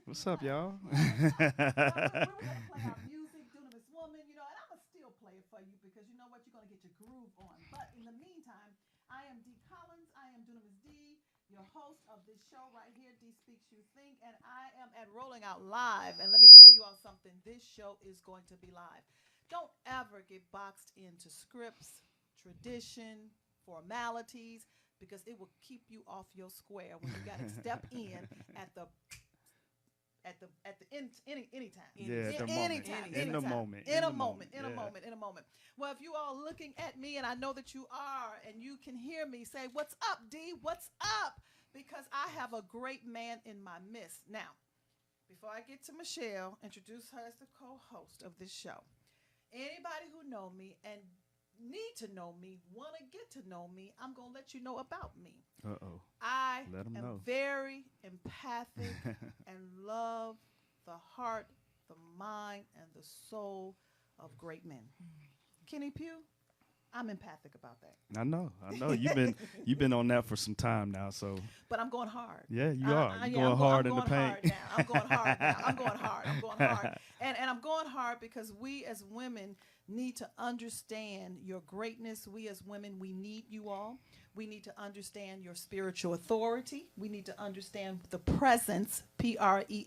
What's up, y'all? We're gonna play our music, Dunamis Woman, and I'm gonna still play it for you because you know what, you're gonna get your groove on. But in the meantime, I am D Collins. I am Dunamis D, your host of this show right here, D Speaks You Think, and I am at Rolling Out Live. And let me tell you all something. This show is going to be live. Don't ever get boxed into scripts, tradition, formalities, because it will keep you off your square when you got to step in at the anytime. Yeah, the moment. Anytime. In the moment. In a moment. In a Yeah. moment. In a moment. Well, if you all looking at me, and I know that you are, and you can hear me say, "What's up, D? What's up?" Because I have a great man in my midst. Now, before I get to Michelle, introduce her as the co-host of this show. Anybody who know me and need to know me, want to get to know me, I'm going to let you know about me. Uh-oh. I Let 'em am know. very empathic and love the heart, the mind, and the soul of great men. Kenny Pugh, I'm empathic about that. I know. You've been on that for some time now, so But I'm going hard. yeah, you are. You're Yeah, going hard in the I'm paint. going hard now. I'm going hard now. I'm going hard. I'm going hard. And I'm going hard because we as women need to understand your greatness. We as women, we need you all. We need to understand your spiritual authority. We need to understand the presence, Presence,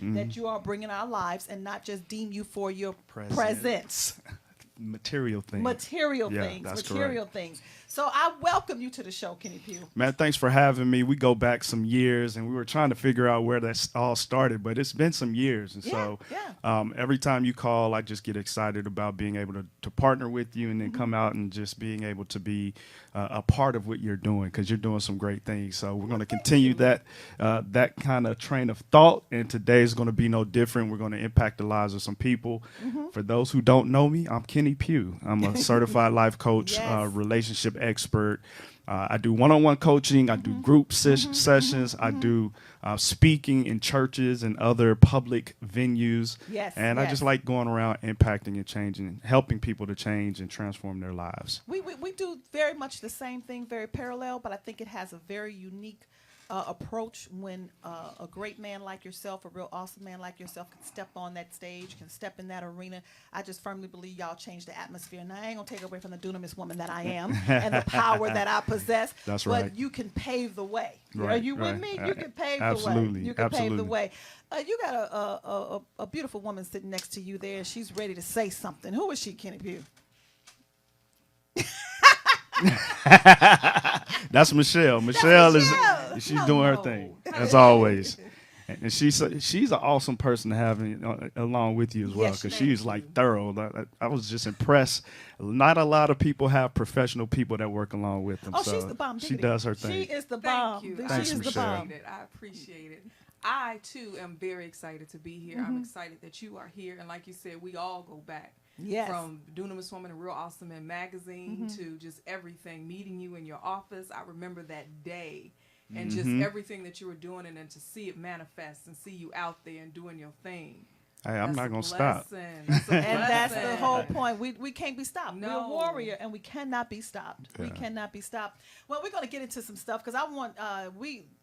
that you are bringing our lives and not just deem you for your presence. Material things. Material Yeah, things. that's Material correct. things. So I welcome you to the show, Kenny Pugh. Man, thanks for having me. We go back some years, and we were trying to figure out where that all started, but it's been some years. And so every time you call, I just get excited about being able to partner with you and then come out and just being able to be a part of what you're doing, because you're doing some great things. So we're going to continue that kind of train of thought, and today is going to be no different. We're going to impact the lives of some people. For those who don't know me, I'm Kenny Pugh. I'm a certified life coach, Yes. relationship expert. I do one-on-one coaching. I do group sessions. I do speaking in churches and other public venues. Yes, And I yes. just like going around impacting and changing, helping people to change and transform their lives. We do very much the same thing, very parallel, but I think it has a very unique approach when a great man like yourself, a real awesome man like yourself, can step on that stage, can step in that arena. I just firmly believe y'all change the atmosphere. And I ain't going to take away from the dunamis woman that I am and the power that I possess. That's but right. you can pave the way. Right, Are you with right. me? You can pave the Absolutely, way. You can pave the absolutely. way. You got a beautiful woman sitting next to you there, and she's ready to say something. Who is she, Kenny Pugh? That's Michelle. Michelle Michelle. she's No, doing her no. thing as always. And she's an awesome person to have along with you as well, Yes, because thank she's like thorough. I was just impressed. Not a lot of people have professional people that work along with them. Oh, so she's the bomb. She diggity. does her thing. She is the bomb. Thank you. Thanks, She is the Michelle. bomb. I appreciate it. I too am very excited to be here. I'm excited that you are here, and like you said, we all go back. Yes. From Dunamis Woman and Real Awesome Man magazine to just everything, meeting you in your office. I remember that day and just everything that you were doing, and then to see it manifest and see you out there and doing your thing. Hey, I'm That's not a going to stop. blessing. That's a And that's the blessing. whole point. We can't be stopped. We're a No. warrior, and we cannot be stopped. We Yeah. cannot be stopped. Well, we're going to get into some stuff because I want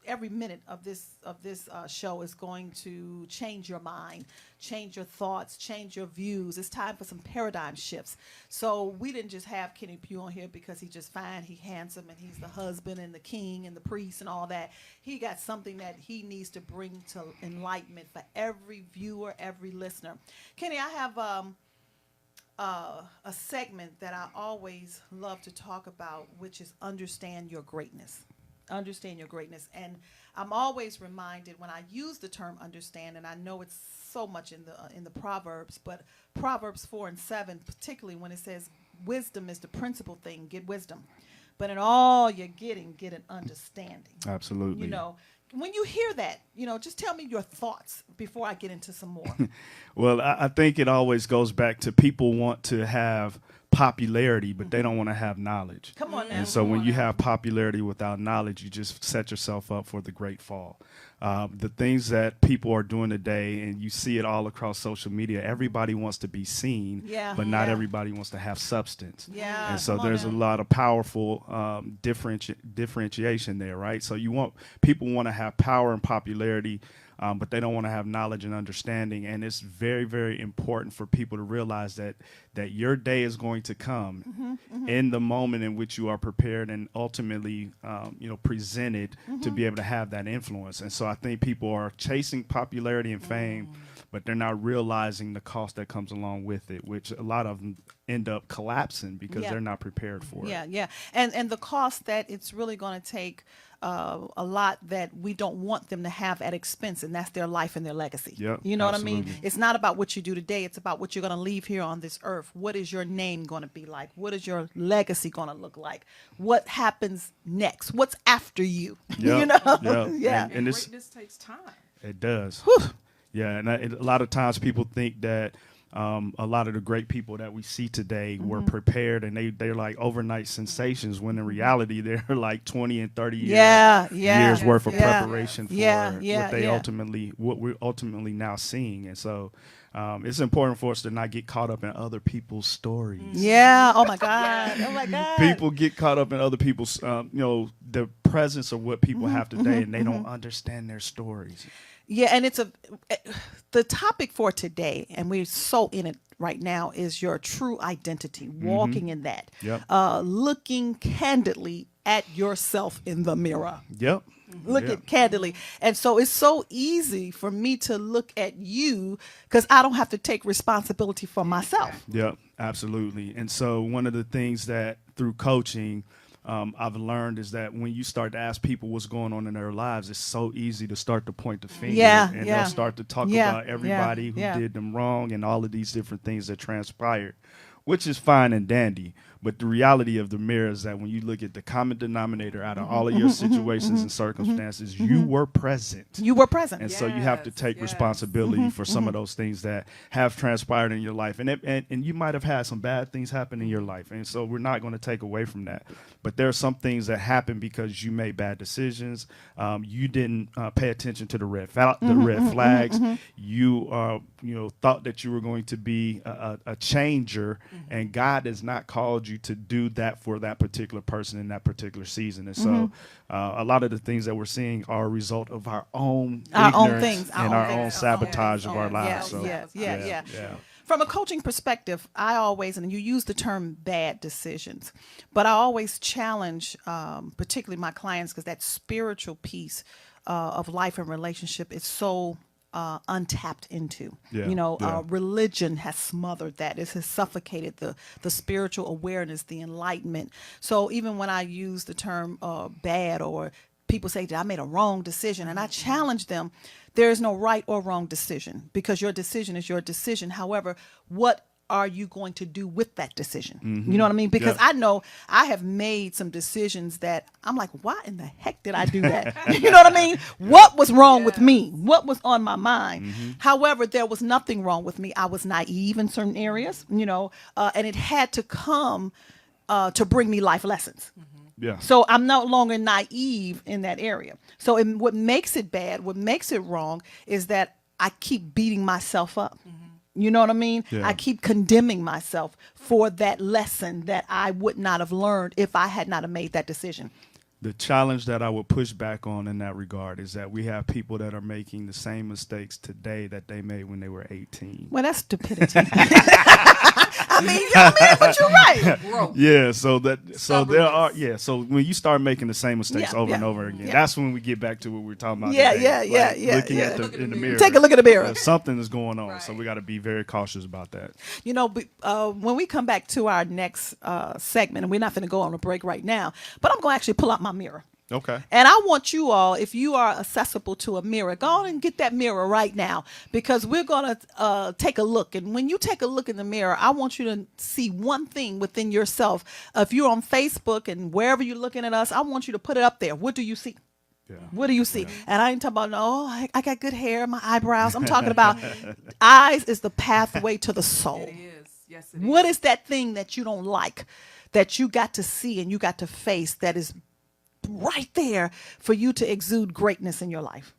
every minute of this show is going to change your mind, change your thoughts, change your views. It's time for some paradigm shifts. So we didn't just have Kenny Pugh on here because he's just fine, he's handsome, and he's the husband and the king and the priest and all that. He got something that he needs to bring to enlightenment for every viewer, every listener. Kenny, I have a segment that I always love to talk about, which is understand your greatness. Understand your greatness. And I'm always reminded when I use the term understand, and I know it's so much in the Proverbs, but Proverbs 4:7, particularly when it says wisdom is the principal thing, get wisdom. But in all you're getting, get an understanding. Absolutely. You know, when you hear that, just tell me your thoughts before I get into some more. Well, I think it always goes back to people want to have popularity, but they don't want to have knowledge. Come on now. And so when you have popularity without knowledge, you just set yourself up for the great fall. The things that people are doing today, and you see it all across social media, everybody wants to be seen, but not everybody wants to have substance. Yeah. And so there's a lot of powerful differentiation there, right? So people want to have power and popularity, but they don't want to have knowledge and understanding. And it's very, very important for people to realize that your day is going to come in the moment in which you are prepared and ultimately, presented to be able to have that influence. And so I think people are chasing popularity and fame, but they're not realizing the cost that comes along with it, which a lot of them end up collapsing because they're not prepared for it. Yeah. And the cost that it's really going to take a lot that we don't want them to have at expense, and that's their life and their legacy. Yep, you know absolutely. what I mean? It's not about what you do today. It's about what you're going to leave here on this earth. What is your name going to be like? What is your legacy going to look like? What happens next? What's after you? Yep, You know? yep. Yeah. And greatness takes time. It does. Yeah, and a lot of times people think that a lot of the great people that we see today were prepared, and they're like overnight sensations, when in reality they're like 20 and 30 years worth of preparation for what we're ultimately now seeing. And so it's important for us to not get caught up in other people's stories. Yeah. Oh my God. Oh my God. People get caught up in other people's, the presence of what people have today, and they don't understand their stories. Yeah, and the topic for today, and we're so in it right now, is your true identity, walking in that, looking candidly at yourself in the mirror. Yep. Look at candidly. And so it's so easy for me to look at you because I don't have to take responsibility for myself. Yep, absolutely. And so one of the things that through coaching, I've learned is that when you start to ask people what's going on in their lives, it's so easy to start to point the finger, and they'll start to talk about everybody who did them wrong and all of these different things that transpired, which is fine and dandy. But the reality of the mirror is that when you look at the common denominator out of all of your situations and circumstances, you were present. You were present. And so you have to take responsibility for some of those things that have transpired in your life. And you might have had some bad things happen in your life. And so we're not going to take away from that. But there are some things that happen because you made bad decisions. You didn't pay attention to the red flags. You thought that you were going to be a changer, and God has not called you to do that for that particular person in that particular season. And so a lot of the things that we're seeing are a result of our own ignorance and our own sabotage of our lives. Yeah. From a coaching perspective, I always, and you use the term bad decisions, but I always challenge particularly my clients, because that spiritual piece of life and relationship is so untapped into. Religion has smothered that. It has suffocated the spiritual awareness, the enlightenment. So even when I use the term bad, or people say that I made a wrong decision, and I challenge them, there is no right or wrong decision, because your decision is your decision. However, what are you going to do with that decision? You know what I mean? Because I know I have made some decisions that I'm like, why in the heck did I do that? You know what I mean? What was wrong with me? What was on my mind? However, there was nothing wrong with me. I was naive in certain areas, and it had to come to bring me life lessons. So I'm no longer naive in that area. So what makes it bad, what makes it wrong, is that I keep beating myself up. You know what I mean? I keep condemning myself for that lesson that I would not have learned if I had not have made that decision. The challenge that I would push back on in that regard is that we have people that are making the same mistakes today that they made when they were 18. Well, that's stupidity. But you're right. Yeah, so there are so when you start making the same mistakes over and over again, that's when we get back to what we were talking about. Looking at in the mirror. Take a look at the mirror. Something is going on, so we got to be very cautious about that. When we come back to our next segment, and we're not going to go on a break right now, but I'm going to actually pull out my mirror. Okay. And I want you all, if you are accessible to a mirror, go on and get that mirror right now, because we're going to take a look. And when you take a look in the mirror, I want you to see one thing within yourself. If you're on Facebook and wherever you're looking at us, I want you to put it up there. What do you see? What do you see? And I ain't talking about, I got good hair, my eyebrows. I'm talking about eyes is the pathway to the soul. It is. Yes, it What is. is that thing that you don't like, that you got to see and you got to face, that is right there for you to exude greatness in your life?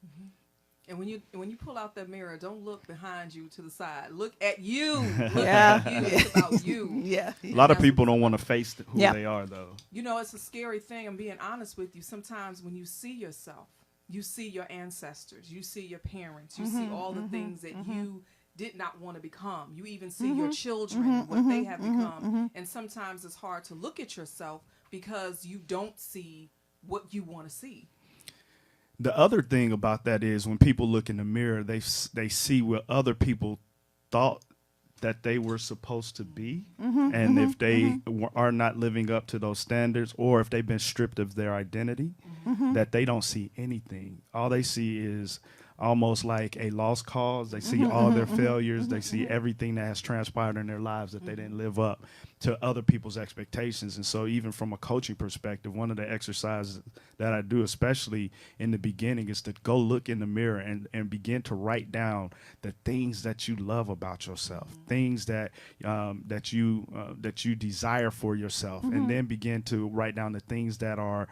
And when you pull out that mirror, don't look behind you to the side. Look at you. Look Yeah. at you. It's about you. Yeah. A lot of That's people what don't it's want to face who Yeah. they are, though. You know, it's a scary thing. I'm being honest with you. Sometimes when you see yourself, you see your ancestors, you see your parents, you see all the things that you did not want to become. You even see your children and what they have become. And sometimes it's hard to look at yourself because you don't see what you want to see. The other thing about that is when people look in the mirror, they see what other people thought that they were supposed to be, and if they are not living up to those standards, or if they've been stripped of their identity, that they don't see anything. All they see is almost like a lost cause. They see all their failures. They see everything that has transpired in their lives that they didn't live up to other people's expectations. And so even from a coaching perspective, one of the exercises that I do, especially in the beginning, is to go look in the mirror and begin to write down the things that you love about yourself, things that that you desire for yourself, and then begin to write down the things that are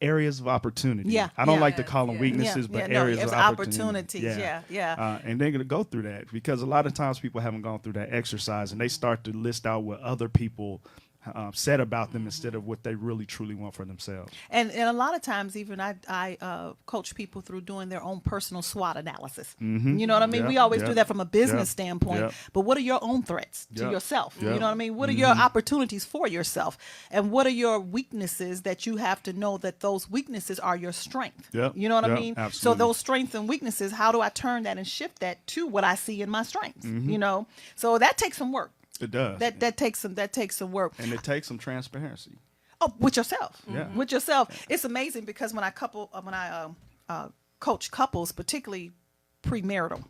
areas of opportunity. Yeah, I don't yeah. like to call them weaknesses, but areas of opportunities. Yeah. And they're going to go through that because a lot of times people haven't gone through that exercise and they start to list out what other people said about them instead of what they really truly want for themselves. And a lot of times, even I coach people through doing their own personal SWOT analysis. You know what I mean? Yep, We always yep, do that from a business yep, standpoint. yep. But what are your own threats to Yep, yourself? yep. You know what I mean? What are your opportunities for yourself? And what are your weaknesses that you have to know that those weaknesses are your strength? Yep, You know what I yep, mean? So absolutely. those strengths and weaknesses, how do I turn that and shift that to what I see in my strengths? You know? So that takes some work. It does. That takes some work. And it takes some transparency. Oh, with yourself. Yeah. With yourself. It's amazing because when I coach couples, particularly premarital,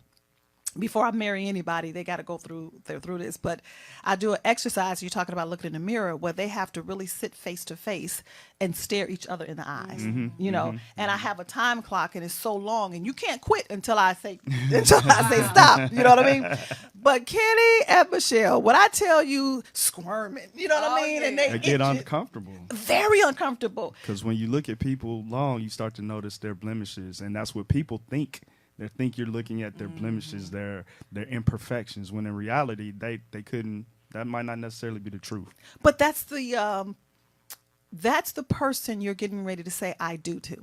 before I marry anybody, they got to go through this. But I do an exercise. You're talking about looking in the mirror, where they have to really sit face to face and stare each other in the eyes. You know, and I have a time clock, and it's so long, and you can't quit until I say stop. You know what I mean? But Kenny and Michelle, when I tell you squirming, you know what I mean, and They get uncomfortable. very uncomfortable. Because when you look at people long, you start to notice their blemishes, and that's what people think. They think you're looking at their blemishes, their imperfections, when in reality they couldn't. That might not necessarily be the truth. But that's the person you're getting ready to say I do to.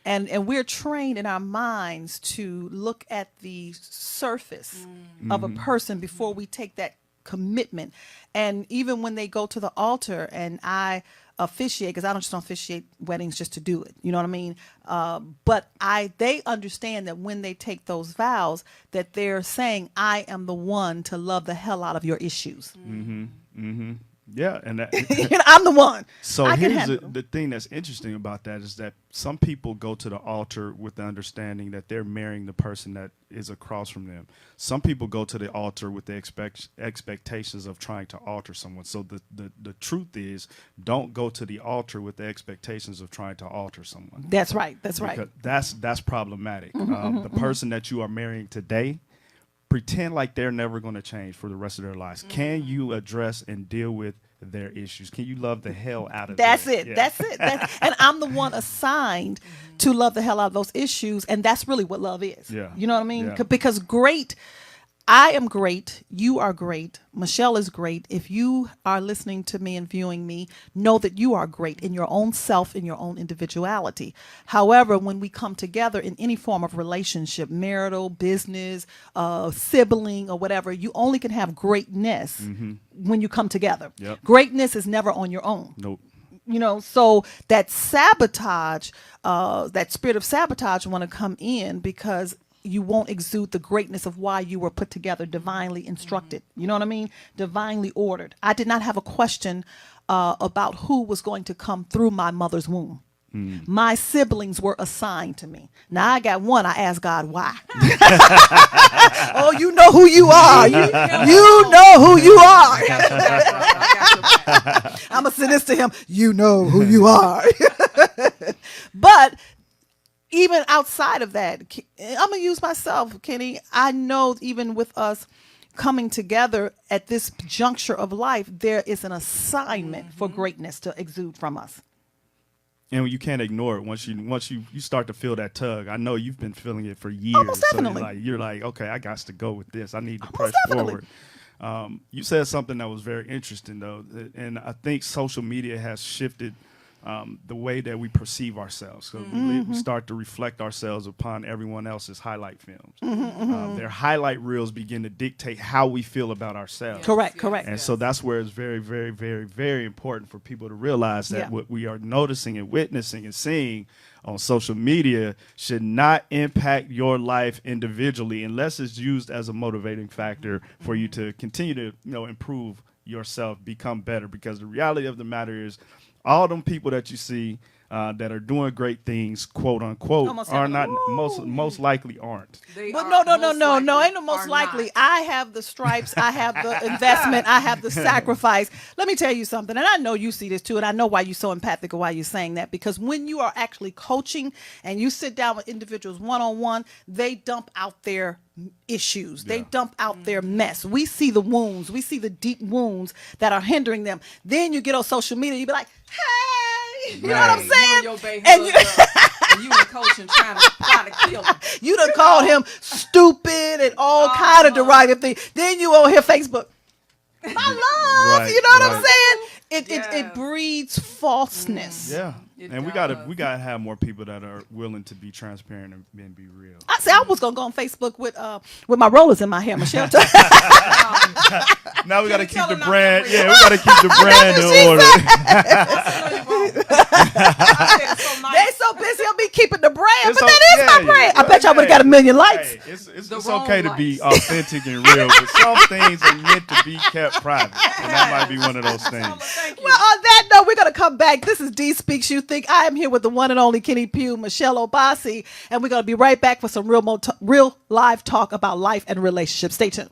And we're trained in our minds to look at the surface of a person before we take that commitment. And even when they go to the altar and I officiate, because I don't just officiate weddings just to do it, you know what I mean? But they understand that when they take those vows, that they're saying, I am the one to love the hell out of your issues. Yeah, and that, You know, I'm the one. so I can here's handle the thing that's interesting about that is that some people go to the altar with the understanding that they're marrying the person that is across from them. Some people go to the altar with the expectations of trying to alter someone. So the truth is, don't go to the altar with the expectations of trying to alter someone. That's right. That's right. Because that's problematic. The person that you are marrying today, pretend like they're never going to change for the rest of their lives. Can you address and deal with their issues? Can you love the hell out of That's them? it. Yeah. That's it. And I'm the one assigned to love the hell out of those issues. And that's really what love is. Yeah. You know what I mean? Yeah. Because I am great. You are great. Michelle is great. If you are listening to me and viewing me, know that you are great in your own self, in your own individuality. However, when we come together in any form of relationship, marital, business, sibling, or whatever, you only can have greatness when you come together. Yep. Greatness is never on your own. Nope. You know, so that sabotage, that spirit of sabotage want to come in because you won't exude the greatness of why you were put together, divinely instructed. You know what I mean? Divinely ordered. I did not have a question about who was going to come through my mother's womb. My siblings were assigned to me. Now I got one. I asked God why. Oh, you know who you are. You know who you are. I'm going to send this to him. You know who you are. But even outside of that, I'm going to use myself, Kenny. I know even with us coming together at this juncture of life, there is an assignment for greatness to exude from us. And you can't ignore it once you start to feel that tug. I know you've been feeling it for years. Most definitely. So you're like, okay, I got to go with this. I need to Most press definitely. forward. You said something that was very interesting, though, and I think social media has shifted the way that we perceive ourselves. So we start to reflect ourselves upon everyone else's highlight films. Their highlight reels begin to dictate how we feel about ourselves. Correct. And so that's where it's very, very, very, very important for people to realize that what we are noticing and witnessing and seeing on social media should not impact your life individually unless it's used as a motivating factor for you to continue to improve yourself, become better. Because the reality of the matter is, all them people that you see that are doing great things, quote unquote, are not most likely aren't. But no, ain't no most likely. I have the stripes, I have the investment, I have the sacrifice. Let me tell you something, and I know you see this too, and I know why you're so empathic and why you're saying that, because when you are actually coaching and you sit down with individuals one-on-one, they dump out their issues. They dump out their mess. We see the wounds. We see the deep wounds that are hindering them. Then you get on social media, you be like, hey, you know what I'm saying? You and your bae and you and coaching trying to kill him. You done called him stupid and all kind of derogatory things. Then you on here Facebook, my love. You know what I'm saying? It breeds falseness. Yeah. And we gotta have more people that are willing to be transparent and be real. I was gonna go on Facebook with my rollers in my hair, Michelle. Now we gotta keep the brand. Yeah, we gotta keep the brand in order. They so busy on me keeping the brand, but that is my brand. I bet y'all would have got 1 million likes. Hey, it's okay to be authentic and real, but some things are meant to be kept private, and that might be one of those things. Well, on that note, we're gonna come back. This is D Speaks You Think. I am here with the one and only Kenny Pugh, Michelle Obasi, and we're gonna be right back for some real live talk about life and relationships. Stay tuned.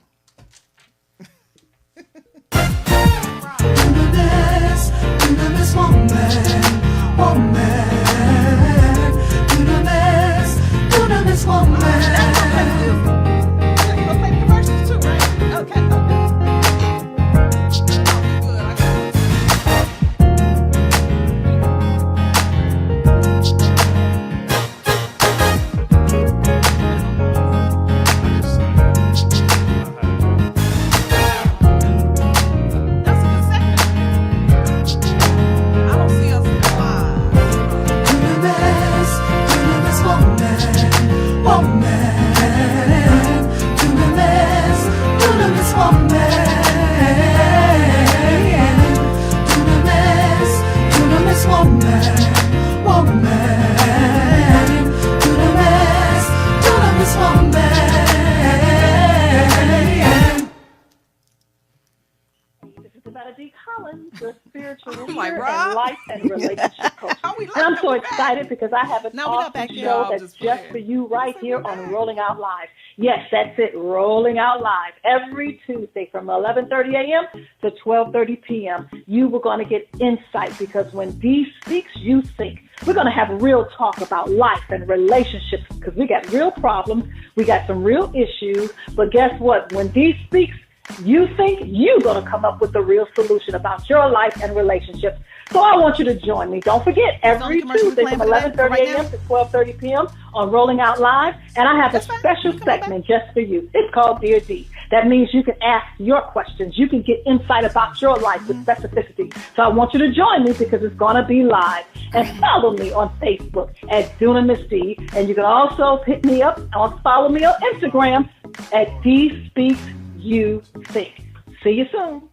Life and relationship coach. And I'm so excited because I have an awesome show that's just for you right here on Rolling Out Live. Yes, that's it, Rolling Out Live. Every Tuesday from 11:30 a.m. to 12:30 p.m. You were going to get insight because when D Speaks, You Think. We're going to have real talk about life and relationships because we got real problems. We got some real issues. But guess what? When D Speaks, You Think, you're going to come up with the real solution about your life and relationships. So I want you to join me. Don't forget, every Tuesday from 11:30 a.m. to 12:30 p.m. on Rolling Out Live. And I have a special segment just for you. It's called Dear D. That means you can ask your questions. You can get insight about your life with specificity. So I want you to join me because it's going to be live. And follow me on Facebook at Dunamis D. And you can also hit me up or follow me on Instagram at D Speaks You Think. See you soon.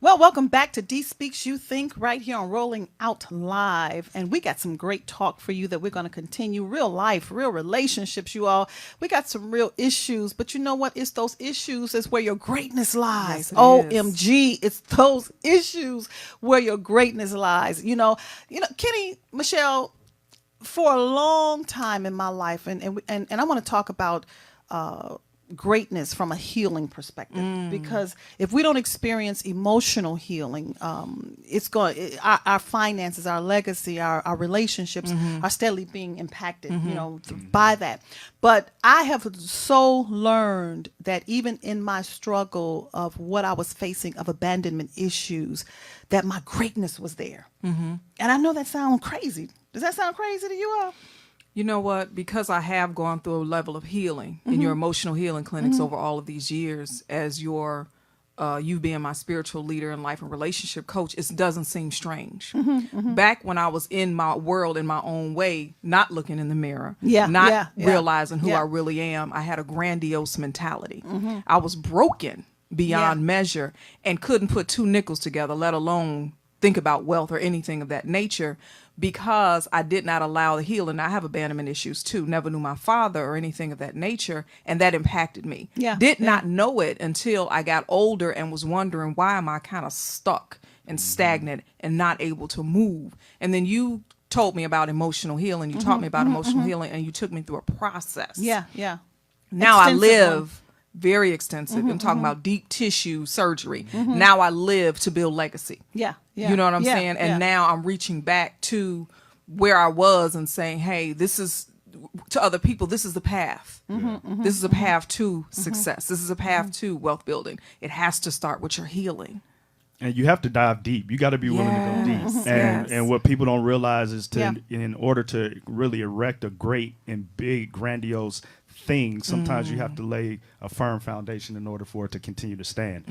Well, welcome back to D Speaks You Think right here on Rolling Out Live. And we got some great talk for you that we're going to continue. Real life, real relationships, you all. We got some real issues. But you know what? It's those issues is where your greatness lies. Yes, OMG. It's those issues where your greatness lies. You know, Kenny, Michelle, for a long time in my life, and I want to talk about greatness from a healing perspective, because if we don't experience emotional healing, our finances, our legacy, our relationships are steadily being impacted, by that. But I have so learned that even in my struggle of what I was facing of abandonment issues, that my greatness was there. And I know that sounds crazy. Does that sound crazy to you all? You know what? Because I have gone through a level of healing in your emotional healing clinics over all of these years, as you being my spiritual leader and life and relationship coach, it doesn't seem strange. Back when I was in my world in my own way, not looking in the mirror, not realizing who I really am, I had a grandiose mentality. I was broken beyond measure and couldn't put two nickels together, let alone think about wealth or anything of that nature, because I did not allow the healing. I have abandonment issues too. Never knew my father or anything of that nature, and that impacted me. Did not know it until I got older and was wondering, why am I kind of stuck and stagnant and not able to move? And then you told me about emotional healing. You taught me about emotional healing, and you took me through a process. Now I live very extensive. I'm talking about deep tissue surgery. Now I live to build legacy. You know what I'm saying? And now I'm reaching back to where I was and saying, hey, this is, to other people, this is the path. This is a path to success. This is a path to wealth building. It has to start with your healing. And you have to dive deep. You got to be willing to go deep. And what people don't realize is in order to really erect a great and big, grandiose thing, sometimes you have to lay a firm foundation in order for it to continue to stand.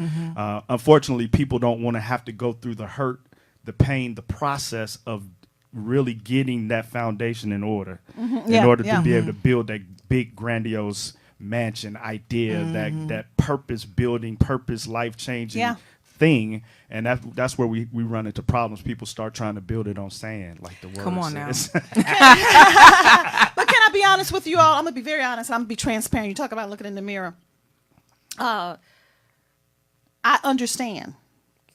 Unfortunately, people don't want to have to go through the hurt, the pain, the process of really getting that foundation in order, in order to be able to build that big, grandiose mansion idea, that purpose building, purpose life changing thing. And that's where we run into problems. People start trying to build it on sand, like the word Come on says. Now. But can I be honest with you all? I'm going to be very honest. I'm going to be transparent. You talk about looking in the mirror. I understand,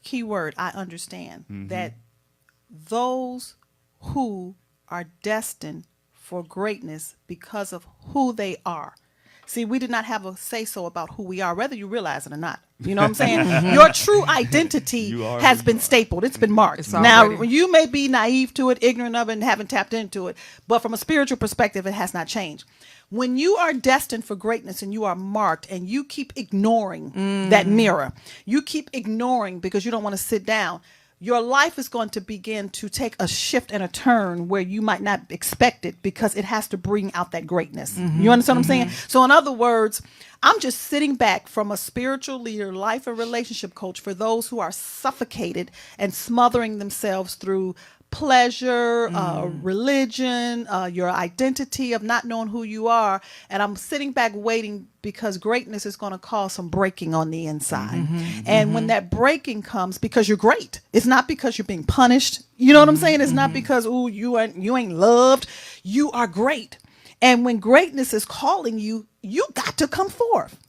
keyword, I understand that those who are destined for greatness because of who they are. See, we did not have a say-so about who we are, whether you realize it or not. You know what I'm saying? Your true identity has been stapled. It's been marked. Now, you may be naive to it, ignorant of it, and haven't tapped into it. But from a spiritual perspective, it has not changed. When you are destined for greatness and you are marked and you keep ignoring that mirror, you keep ignoring because you don't want to sit down, your life is going to begin to take a shift and a turn where you might not expect it, because it has to bring out that greatness. You understand what I'm saying? So in other words, I'm just sitting back from a spiritual leader, life and relationship coach for those who are suffocated and smothering themselves through pleasure, religion, your identity of not knowing who you are. And I'm sitting back waiting, because greatness is going to cause some breaking on the inside. And when that breaking comes, because you're great, it's not because you're being punished. You know what I'm saying? It's not because, ooh, you ain't loved. You are great. And when greatness is calling you, you got to come forth.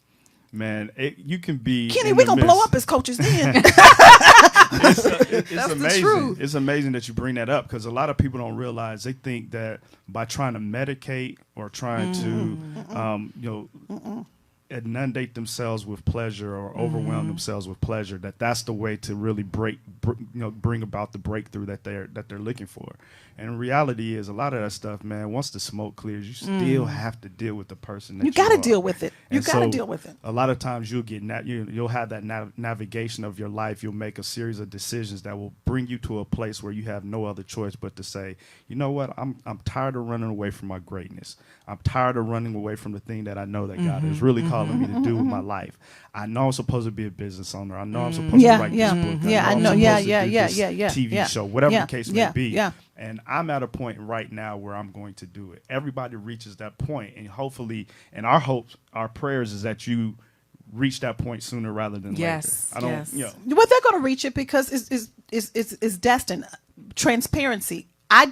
Man, you can be Kenny, we're going to blow up as coaches then. It's amazing. The truth. It's amazing that you bring that up, because a lot of people don't realize, they think that by trying to medicate or trying to, inundate themselves with pleasure or overwhelm themselves with pleasure, that's the way to really bring about the breakthrough that they're looking for. And reality is, a lot of that stuff, man, once the smoke clears, you still have to deal with the person that you got to are. deal with it. You And got to so deal with it. A lot of times you'll have that navigation of your life. You'll make a series of decisions that will bring you to a place where you have no other choice but to say, you know what, I'm tired of running away from my greatness. I'm tired of running away from the thing that I know that God is really calling me to do with my life. I know I'm supposed to be a business owner. I know I'm supposed to write this book. I know I'm supposed to do this TV show, whatever the case may be. And I'm at a point right now where I'm going to do it. Everybody reaches that point, and hopefully, and our hopes, our prayers is that you reach that point sooner rather than later. I don't, Well, they're going to reach it because it's destined. Transparency. I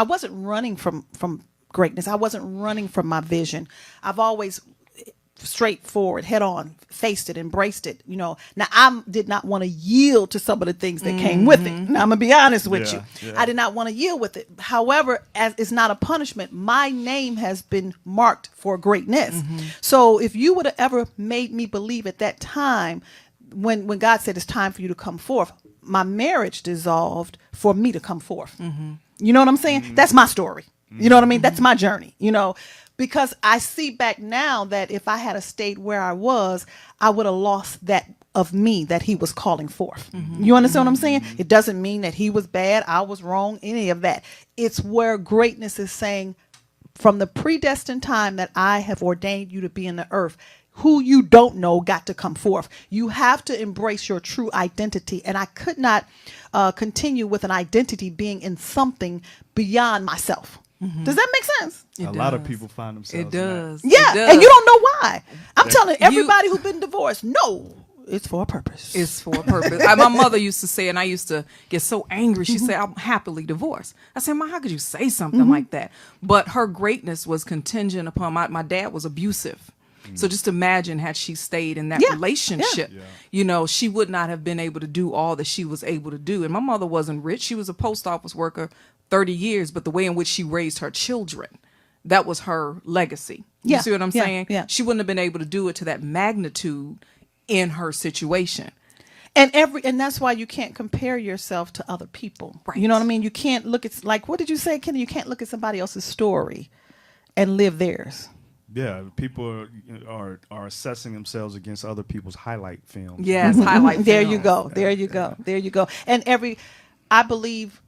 wasn't running from greatness. I wasn't running from my vision. I've always straightforward, head on, faced it, embraced it. Now I did not want to yield to some of the things that came with it. Now I'm gonna be honest with you. I did not want to yield with it. However, as it's not a punishment, my name has been marked for greatness. So if you would have ever made me believe at that time, when God said it's time for you to come forth, my marriage dissolved for me to come forth. You know what I'm saying? That's my story. You know what I mean? That's my journey, because I see back now that if I had stayed where I was, I would have lost that of me that he was calling forth. You understand what I'm saying? It doesn't mean that he was bad, I was wrong, any of that. It's where greatness is saying, from the predestined time that I have ordained you to be in the earth, who you don't know got to come forth. You have to embrace your true identity. And I could not continue with an identity being in something beyond myself. Does that make sense? A lot of people find themselves. It does. Yeah, It does. and you don't know why. I'm telling everybody who's been divorced, no, it's for a purpose. It's for a purpose. My mother used to say, and I used to get so angry. She said, "I'm happily divorced." I said, "Ma, how could you say something like that?" But her greatness was contingent upon my dad was abusive. So just imagine had she stayed in that relationship, she would not have been able to do all that she was able to do. And my mother wasn't rich. She was a post office worker 30 years, but the way in which she raised her children, that was her legacy. You see what I'm saying? Yeah. She wouldn't have been able to do it to that magnitude in her situation. And that's why you can't compare yourself to other people. Right. You know what I mean? You can't look at, like, what did you say, Kenny? You can't look at somebody else's story and live theirs. Yeah, people are assessing themselves against other people's highlight films. Yes, highlight films. There you go. There you go. There you go. And I believe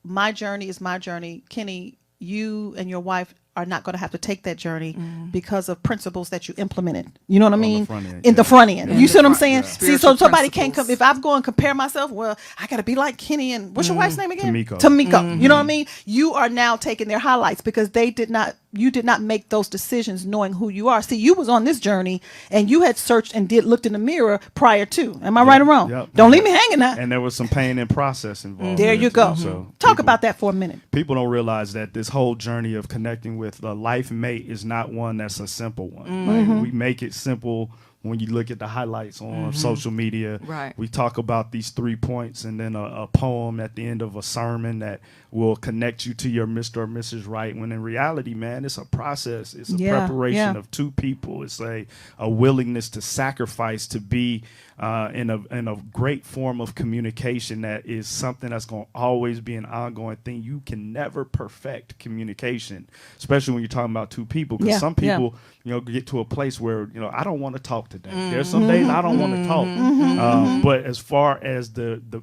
my journey is my journey. Kenny, you and your wife are not going to have to take that journey because of principles that you implemented. You know what I mean? The front end. You see what I'm saying? See, so somebody can't come. If I'm going to compare myself, well, I got to be like Kenny and what's your wife's name again? Tamiko. You know what I mean? You are now taking their highlights because you did not make those decisions knowing who you are. See, you was on this journey and you had searched and looked in the mirror prior to. Am I right or wrong? Yep. Don't leave me hanging now. And there was some pain and process involved. There you go. So talk about that for a minute. People don't realize that this whole journey of connecting with a life mate is not one that's a simple one. Like, we make it simple when you look at the highlights on social media. Right. We talk about these 3 points and then a poem at the end of a sermon that will connect you to your Mr. or Mrs. Right, when in reality, man, it's a process. It's a preparation of two people. It's a willingness to sacrifice to be in a great form of communication that is something that's going to always be an ongoing thing. You can never perfect communication, especially when you're talking about two people, because some people get to a place where I don't want to talk today. There's some days I don't want to talk, but as far as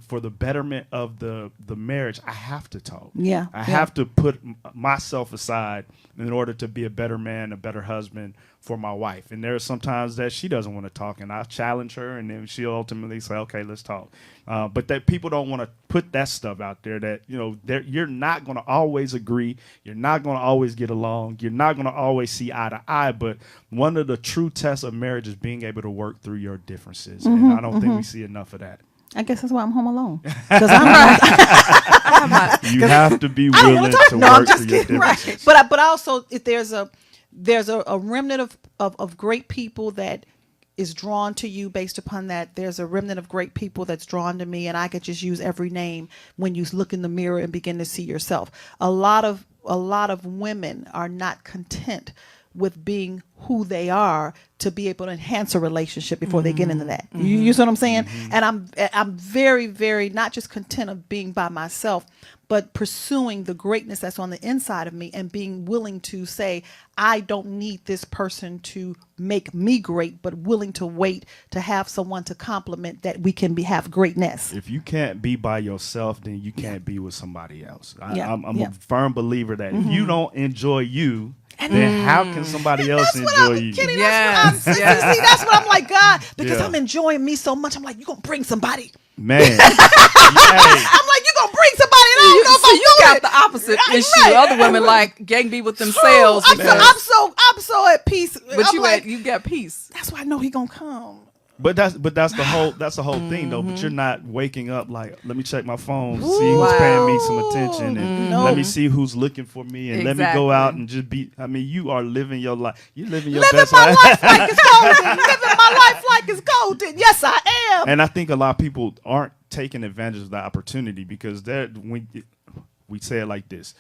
for the betterment of the marriage, I have to talk. I have to put myself aside in order to be a better man, a better husband for my wife. And there are some times that she doesn't want to talk, and I challenge her, and then she'll ultimately say, okay, let's talk. But that people don't want to put that stuff out there, that you're not going to always agree, you're not going to always get along, you're not going to always see eye to eye. But one of the true tests of marriage is being able to work through your differences, and I don't think we see enough of that. I guess that's why I'm home alone. You have to be willing to work through your differences. Right. But also, if there's a remnant of great people that is drawn to you based upon that. There's a remnant of great people that's drawn to me, and I could just use every name when you look in the mirror and begin to see yourself. A lot of women are not content with being who they are to be able to enhance a relationship before they get into that. You see what I'm saying? And I'm very, very not just content of being by myself, but pursuing the greatness that's on the inside of me and being willing to say, I don't need this person to make me great, but willing to wait to have someone to compliment that we can have greatness. If you can't be by yourself, then you can't be with somebody else. I'm a firm believer that if you don't enjoy you, then how can somebody else enjoy you? Kenny, that's what I'm like, God, because I'm enjoying me so much. I'm like, you're going to bring somebody. Man. I'm like, you're going to bring somebody. And I don't know if you got the opposite issue. Other women like gang be with themselves. I'm so at peace. But you got peace. That's why I know he going to come. But that's the whole thing though. But you're not waking up like, let me check my phone, see who's paying me some attention, and let me see who's looking for me, and let me go out and just be. I mean, you are living your life. You're living your best life. Life like it's golden. Living my life like it's golden. Yes, I am. And I think a lot of people aren't taking advantage of the opportunity because when we say it like this,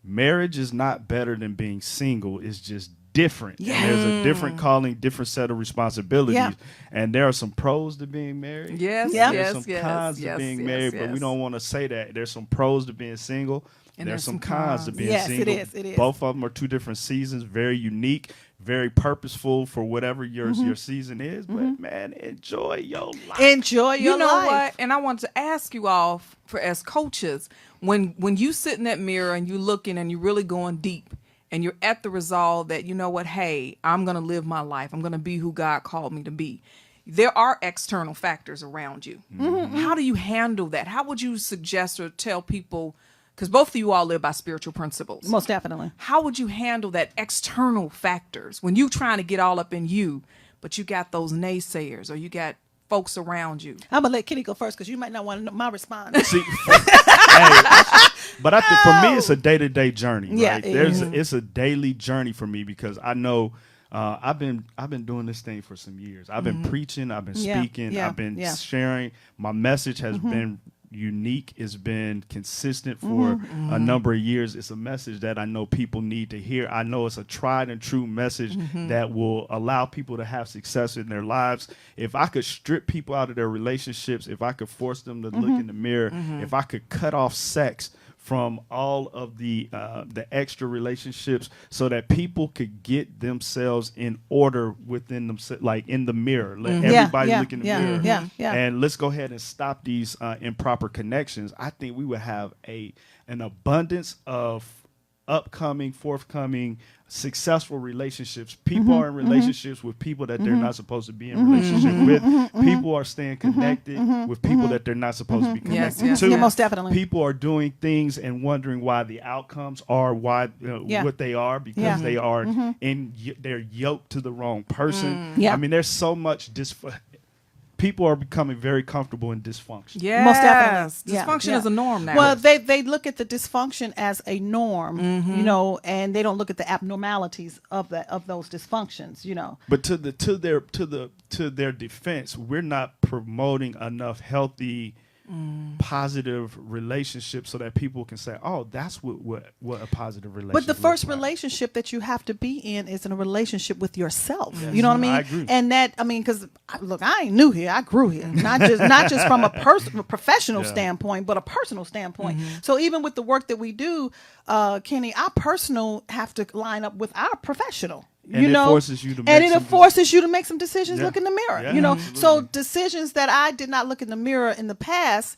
marriage is not better than being single. It's just different. Yeah. And there's a different calling, different set of responsibilities. Yeah. And there are some pros to being married. Yes, There's some cons to being married, but we don't want to say that. There's some pros to being single. And there's some cons to being single. Yes, it is. Both of them are two different seasons, very unique, very purposeful for whatever your season is. But man, enjoy your life. Enjoy your life. You know what? And I want to ask you all, for as coaches, when you sit in that mirror and you're looking and you're really going deep, and you're at the resolve that, you know what, hey, I'm going to live my life. I'm going to be who God called me to be. There are external factors around you. How do you handle that? How would you suggest or tell people, because both of you all live by spiritual principles. Most definitely. How would you handle that external factors when you trying to get all up in you, but you got those naysayers or you got folks around you? I'm going to let Kitty go first because you might not want to know my response. See, but I think for me, it's a day-to-day journey. Yeah, right? It's a daily journey for me because I know I've been doing this thing for some years. I've been preaching, I've been speaking, I've been sharing. My message has been unique. It's been consistent for a number of years. It's a message that I know people need to hear. I know it's a tried and true message that will allow people to have success in their lives. If I could strip people out of their relationships, if I could force them to look in the mirror, if I could cut off sex from all of the extra relationships so that people could get themselves in order within themselves, like in the mirror. Let everybody look in the mirror. And let's go ahead and stop these improper connections. I think we would have an abundance of forthcoming, successful relationships. People are in relationships with people that they're not supposed to be in relationship with. People are staying connected with people that they're not supposed to be connected to. Yeah, most definitely. People are doing things and wondering why the outcomes are what they are because they are they're yoked to the wrong person. I mean, there's so much people are becoming very comfortable in dysfunction. Yes. Most definitely. Dysfunction is a norm now. Well, they look at the dysfunction as a norm, you know, and they don't look at the abnormalities of those dysfunctions, you know. But to their defense, we're not promoting enough healthy positive relationships so that people can say, oh, that's what a positive relationship But the first like. relationship that you have to be in is in a relationship with yourself. You know what I mean? I agree. And that, I mean, because look, I ain't new here. I grew here. Not just from a professional standpoint, but a personal standpoint. So even with the work that we do, Kenny, our personal have to line up with our professional. And it forces you to make some decisions. Look in the mirror, you know. Absolutely. So decisions that I did not look in the mirror in the past,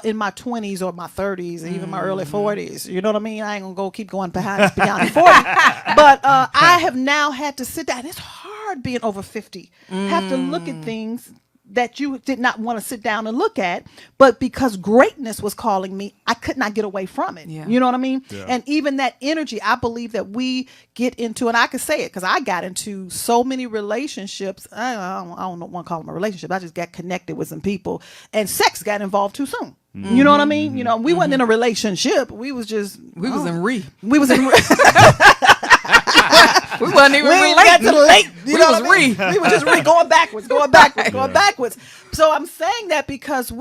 in my 20s or my 30s, and even my early 40s. You know what I mean? I ain't gonna keep going beyond 40, but I have now had to sit down. It's hard being over 50. Have to look at things that you did not want to sit down and look at, but because greatness was calling me, I could not get away from it. You know what I mean? And even that energy, I believe that we get into, and I can say it because I got into so many relationships. I don't want to call them a relationship. I just got connected with some people, and sex got involved too soon. You know what I mean? You know, we wasn't in a relationship. We was just we was in re. We was in. We wasn't even got to the lake. We were just going backwards. So I'm saying that because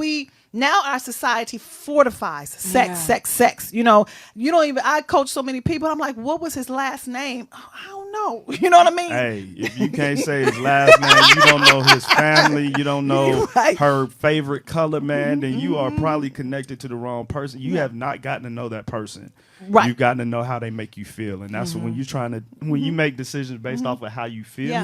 now our society fortifies sex. You know, you don't even. I coach so many people. I'm like, what was his last name? Oh, I don't know. You know what I mean? Hey, if you can't say his last name, you don't know his family, you don't know her favorite color, man, then you are probably connected to the wrong person. You have not gotten to know that person. Right. You've gotten to know how they make you feel, and that's when you make decisions based off of how you feel.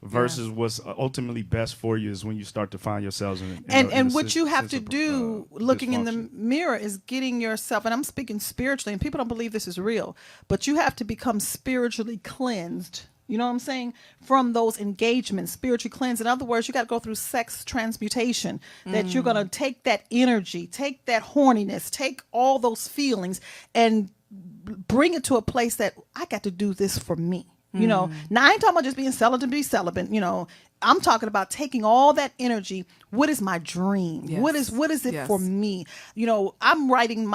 Versus what's ultimately best for you is when you start to find yourselves in what you have to do looking in the mirror is getting yourself, and I'm speaking spiritually, and people don't believe this is real, but you have to become spiritually cleansed. You know what I'm saying? From those engagements, spiritually cleansed. In other words, you got to go through sex transmutation, that you're going to take that energy, take that horniness, take all those feelings and bring it to a place that I got to do this for me. You know, now I ain't talking about just being celibate to be celibate. You know, I'm talking about taking all that energy. What is my dream? Yes. What is it for me? You know, I'm writing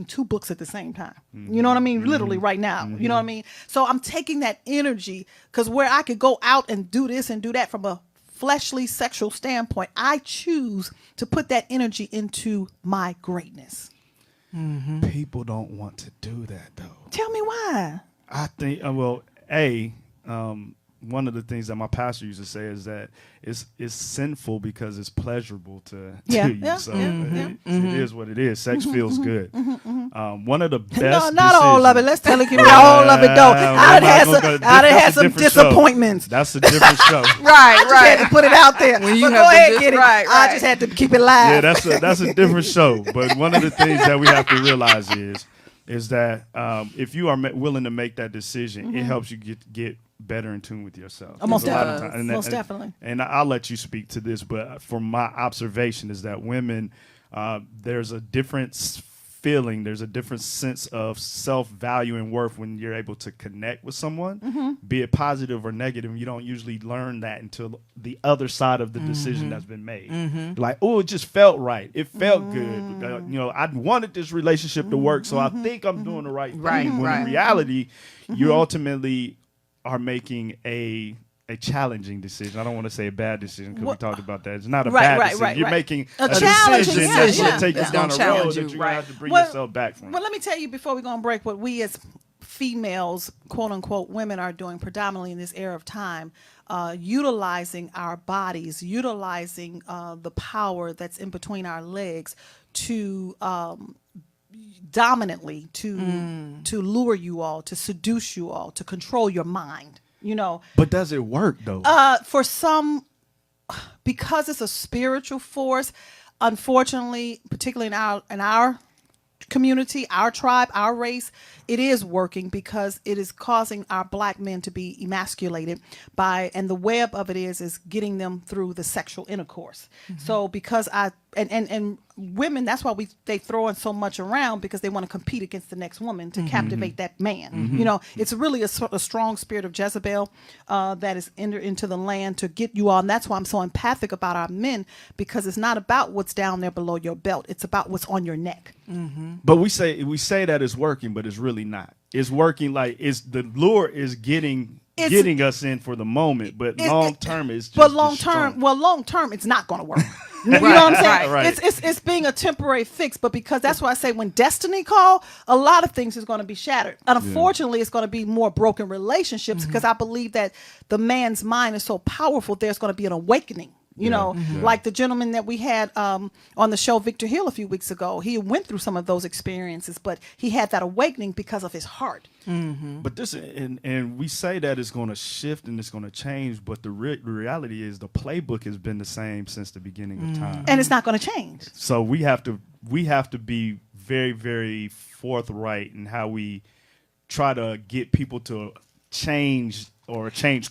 2 books at the same time. You know what I mean? Literally right now. You know what I mean? So I'm taking that energy, because where I could go out and do this and do that from a fleshly sexual standpoint, I choose to put that energy into my greatness. People don't want to do that though. Tell me why. I think one of the things that my pastor used to say is that it's sinful because it's pleasurable to you. So it is what it is. Sex feels good. One of the best. No, not all of it. Let's tell it. All of it though. I done had some disappointments. That's a different show. I just had to put it out there. When you but have go ahead, to get it. right. I just had to keep it live. Yeah, that's a different show. But one of the things that we have to realize is that if you are willing to make that decision, it helps you get better in tune with yourself. Most definitely. And I'll let you speak to this, but from my observation is that women, there's a different feeling, there's a different sense of self-value and worth when you're able to connect with someone, be it positive or negative. You don't usually learn that until the other side of the decision that's been made. Like, oh, it just felt right. It felt good. You know, I wanted this relationship to work, so I think I'm doing the right thing. When in reality, you ultimately are making a challenging decision. I don't want to say a bad decision because we talked about that. It's not a bad decision. You're making a decision that's going to take you down a road that you're going to have to bring yourself back from. Well, let me tell you before we go on break what we as females, quote unquote, women are doing predominantly in this era of time, utilizing our bodies, utilizing the power that's in between our legs to dominantly to lure you all, to seduce you all, to control your mind, you know. But does it work though? For some, because it's a spiritual force, unfortunately, particularly in our community, our tribe, our race, it is working because it is causing our black men to be emasculated by, and the web of it is getting them through the sexual intercourse. So because and women, that's why they throw in so much around, because they want to compete against the next woman to captivate that man. You know, it's really a strong spirit of Jezebel that is entered into the land to get you all. And that's why I'm so empathic about our men, because it's not about what's down there below your belt. It's about what's on your neck. But we say that it's working, but it's really not. It's working like the lure is getting us in for the moment, but long term is just long term it's not going to work. You know what I'm saying? Right. It's being a temporary fix, but because that's why I say when destiny call, a lot of things is going to be shattered. And unfortunately, it's going to be more broken relationships, because I believe that the man's mind is so powerful. There's going to be an awakening. You know, like the gentleman that we had on the show, Victor Hill, a few weeks ago. He went through some of those experiences, but he had that awakening because of his heart. But this, and we say that it's going to shift and it's going to change, but the reality is the playbook has been the same since the beginning of time, and it's not going to change. So we have to be very, very forthright in how we try to get people to change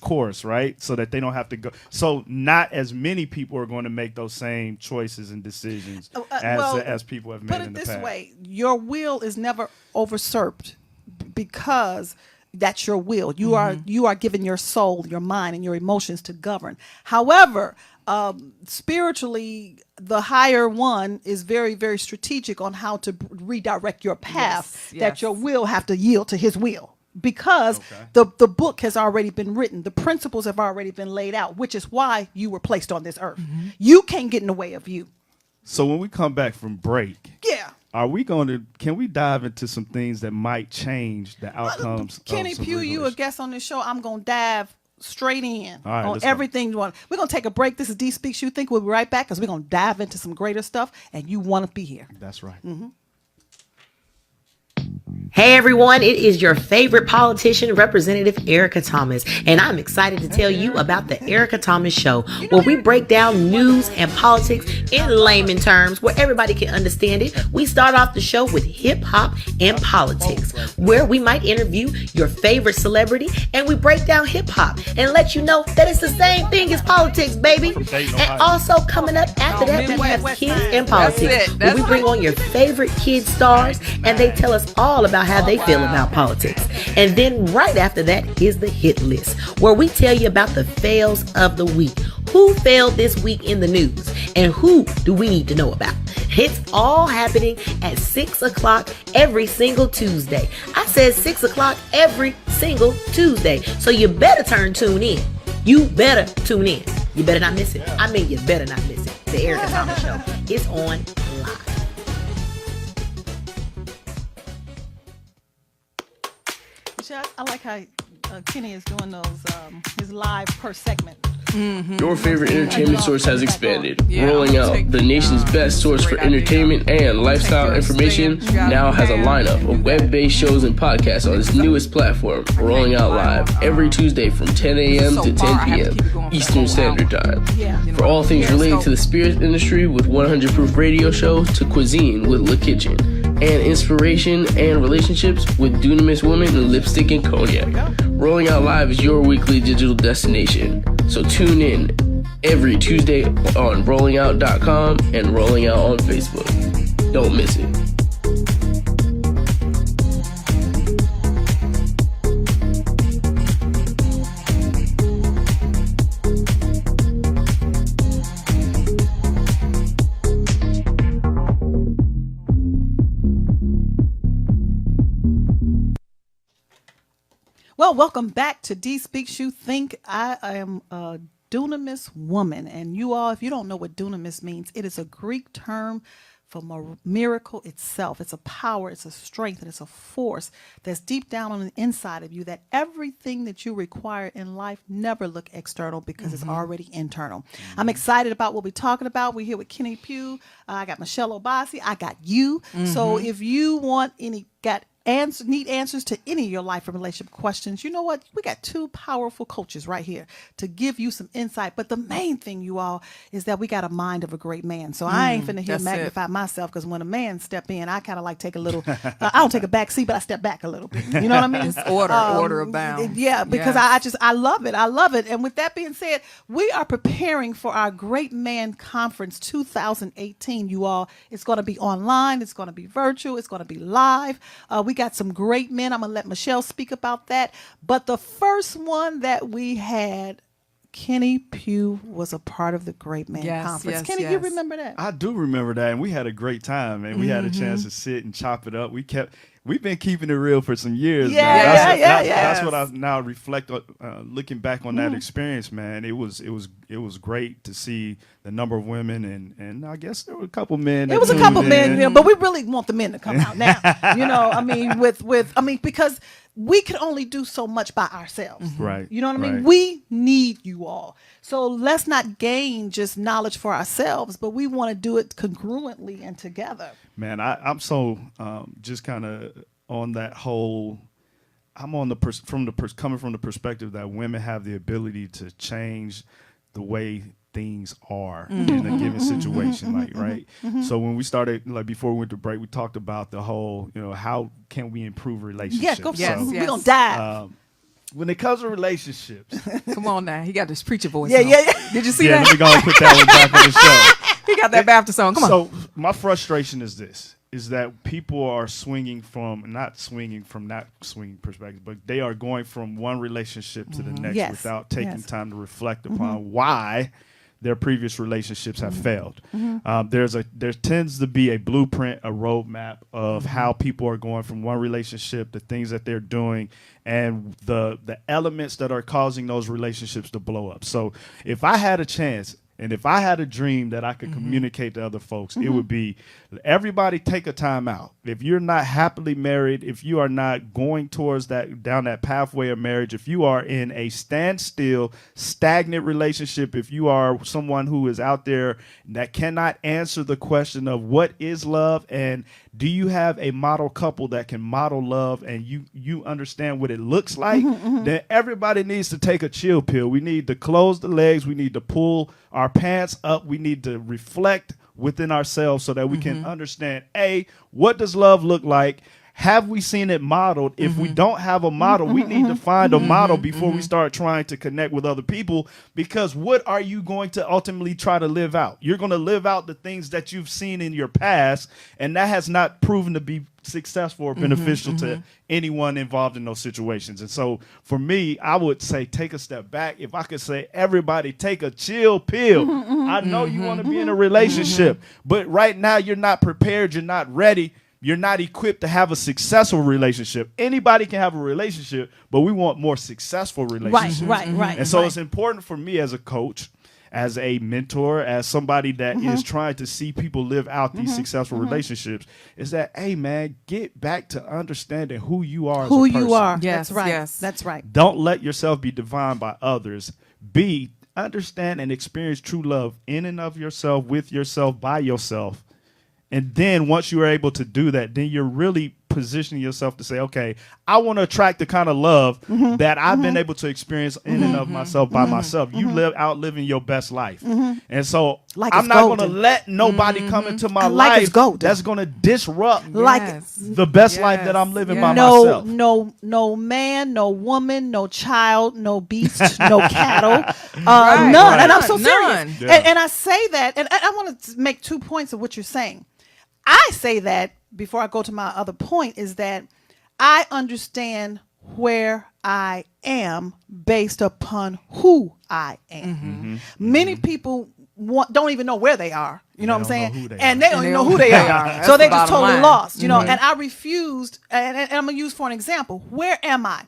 course, right? So that they don't have to go. So not as many people are going to make those same choices and decisions as people have made in the past. Put it this way, your will is never usurped because that's your will. You are given your soul, your mind, and your emotions to govern. However, spiritually, the higher one is very, very strategic on how to redirect your path, that your will have to yield to his will. Because the book has already been written. The principles have already been laid out, which is why you were placed on this earth. You can't get in the way of you. So when we come back from break, can we dive into some things that might change the outcomes? Kenny Pugh, you a guest on this show. I'm going to dive straight in on everything you want. We're going to take a break. This is D Speaks You Think. We'll be right back because we're going to dive into some greater stuff, and you want to be here. That's right. Hey everyone, it is your favorite politician, Representative Erica Thomas, and I'm excited to tell you about the Erica Thomas Show, where we break down news and politics in layman terms where everybody can understand it. We start off the show with hip hop and politics, where we might interview your favorite celebrity and we break down hip hop and let you know that it's the same thing as politics, baby. And also coming up after that, we have kids and politics, where we bring on your favorite kid stars and they tell us all all about how they feel about politics. And then right after that is the hit list, where we tell you about the fails of the week. Who failed this week in the news? And who do we need to know about? It's all happening at 6 o'clock every single Tuesday. I said 6 o'clock every single Tuesday. So you better tune in. You better tune in. You better not miss it. I mean, you better not miss it. The Erica Thomas Show is on live. I like how Kenny is doing those his live per segment. Mm-hmm. Your favorite entertainment source has expanded. Rolling Out, the nation's best source for entertainment and lifestyle information, now has a lineup of web-based shows and podcasts on its newest platform, Rolling Out Live, every Tuesday from 10 a.m. to 10 p.m. Eastern Standard Time. For all things related to the spirits industry, with 100 Proof Radio Show, to cuisine with Le Kitchen, and inspiration and relationships with Dunamis Women and Lipstick and Cognac. Rolling Out Live is your weekly digital destination. So tune in every Tuesday on rollingout.com and Rolling Out on Facebook. Don't miss it. Well, welcome back to D Speaks You Think. I am a dunamis woman. And you all, if you don't know what dunamis means, it is a Greek term for miracle itself. It's a power, it's a strength, and it's a force that's deep down on the inside of you, that everything that you require in life never look external because it's already internal. I'm excited about what we're talking about. We're here with Kenny Pugh. I got Michelle Obasi. I got you. So if you want need answers to any of your life and relationship questions, you know what? We got two powerful coaches right here to give you some insight. But the main thing, you all, is that we got a mind of a great man. So I ain't finna here magnify myself, because when a man step in, I kind of like take a little, I don't take a back seat, but I step back a little bit. You know what I mean? It's order abound. Yeah, because I love it. I love it. And with that being said, we are preparing for our Great Man Conference 2018, you all. It's going to be online. It's going to be virtual. It's going to be live. We got some great men. I'm going to let Michelle speak about that. But the first one that we had, Kenny Pugh was a part of the Great Man Conference. Kenny, you remember that? I do remember that, and we had a great time, and we had a chance to sit and chop it up. We've been keeping it real for some years. That's what I now reflect on, looking back on that experience, man. It was great to see the number of women, and I guess there were a couple men. It was a couple men, but we really want the men to come out now. You know, I mean, because we can only do so much by ourselves. Right. You know what I mean? We need you all. So let's not gain just knowledge for ourselves, but we want to do it congruently and together. Man, I'm so just kind of on that whole. I'm on coming from the perspective that women have the ability to change the way things are in a given situation, right? So when we started, before we went to break, we talked about the whole, how can we improve relationships? We're gonna dive. When it comes to relationships, come on now, he got this preacher voice. Yeah. Did you see that? Let me go and put that one back on the show. He got that Baptist song. Come on. So my frustration is this: is that people are not swinging perspective, but they are going from one relationship to the next without taking time to reflect upon why their previous relationships have failed. There tends to be a blueprint, a roadmap of how people are going from one relationship, the things that they're doing, and the elements that are causing those relationships to blow up. So if I had a chance, and if I had a dream that I could communicate to other folks, it would be, everybody take a time out. If you're not happily married, if you are not going down that pathway of marriage, if you are in a standstill, stagnant relationship, if you are someone who is out there that cannot answer the question of what is love, and do you have a model couple that can model love, and you understand what it looks like, then everybody needs to take a chill pill. We need to close the legs. We need to pull our pants up. We need to reflect within ourselves so that we can understand, A, what does love look like? have we seen it modeled? If we don't have a model, we need to find a model before we start trying to connect with other people, because what are you going to ultimately try to live out? You're going to live out the things that you've seen in your past, and that has not proven to be successful or beneficial to anyone involved in those situations. And so for me, I would say take a step back. If I could say, everybody take a chill pill. I know you want to be in a relationship, but right now you're not prepared, you're not ready. You're not equipped to have a successful relationship. Anybody can have a relationship, but we want more successful relationships. Right. And so it's important for me as a coach, as a mentor, as somebody that is trying to see people live out these successful relationships, is that, hey, man, get back to understanding who you are as a person. Who you are. Yes, That's right. yes. That's right. Don't let yourself be defined by others. Understand and experience true love in and of yourself, with yourself, by yourself. And then once you are able to do that, then you're really positioning yourself to say, okay, I want to attract the kind of love that I've been able to experience in and of myself by myself. You live outliving your best life. And so Like I'm it's not going to golden. let nobody come into my Like it's life golden. that's going to disrupt Like the best life that I'm living by no, myself. no man, no woman, no child, no beast, no cattle, Right. none. Right. And I'm so None. serious. Yeah. And I say that, and I want to make 2 points of what you're saying. I say that before I go to my other point, is that I understand where I am based upon who I am. Many people don't even know where they are. You know what I'm don't know saying? who they And are. they don't even know who they are. That's So the they're just bottom totally line. lost. You know, and I refused. And I'm gonna use for an example. Where am I?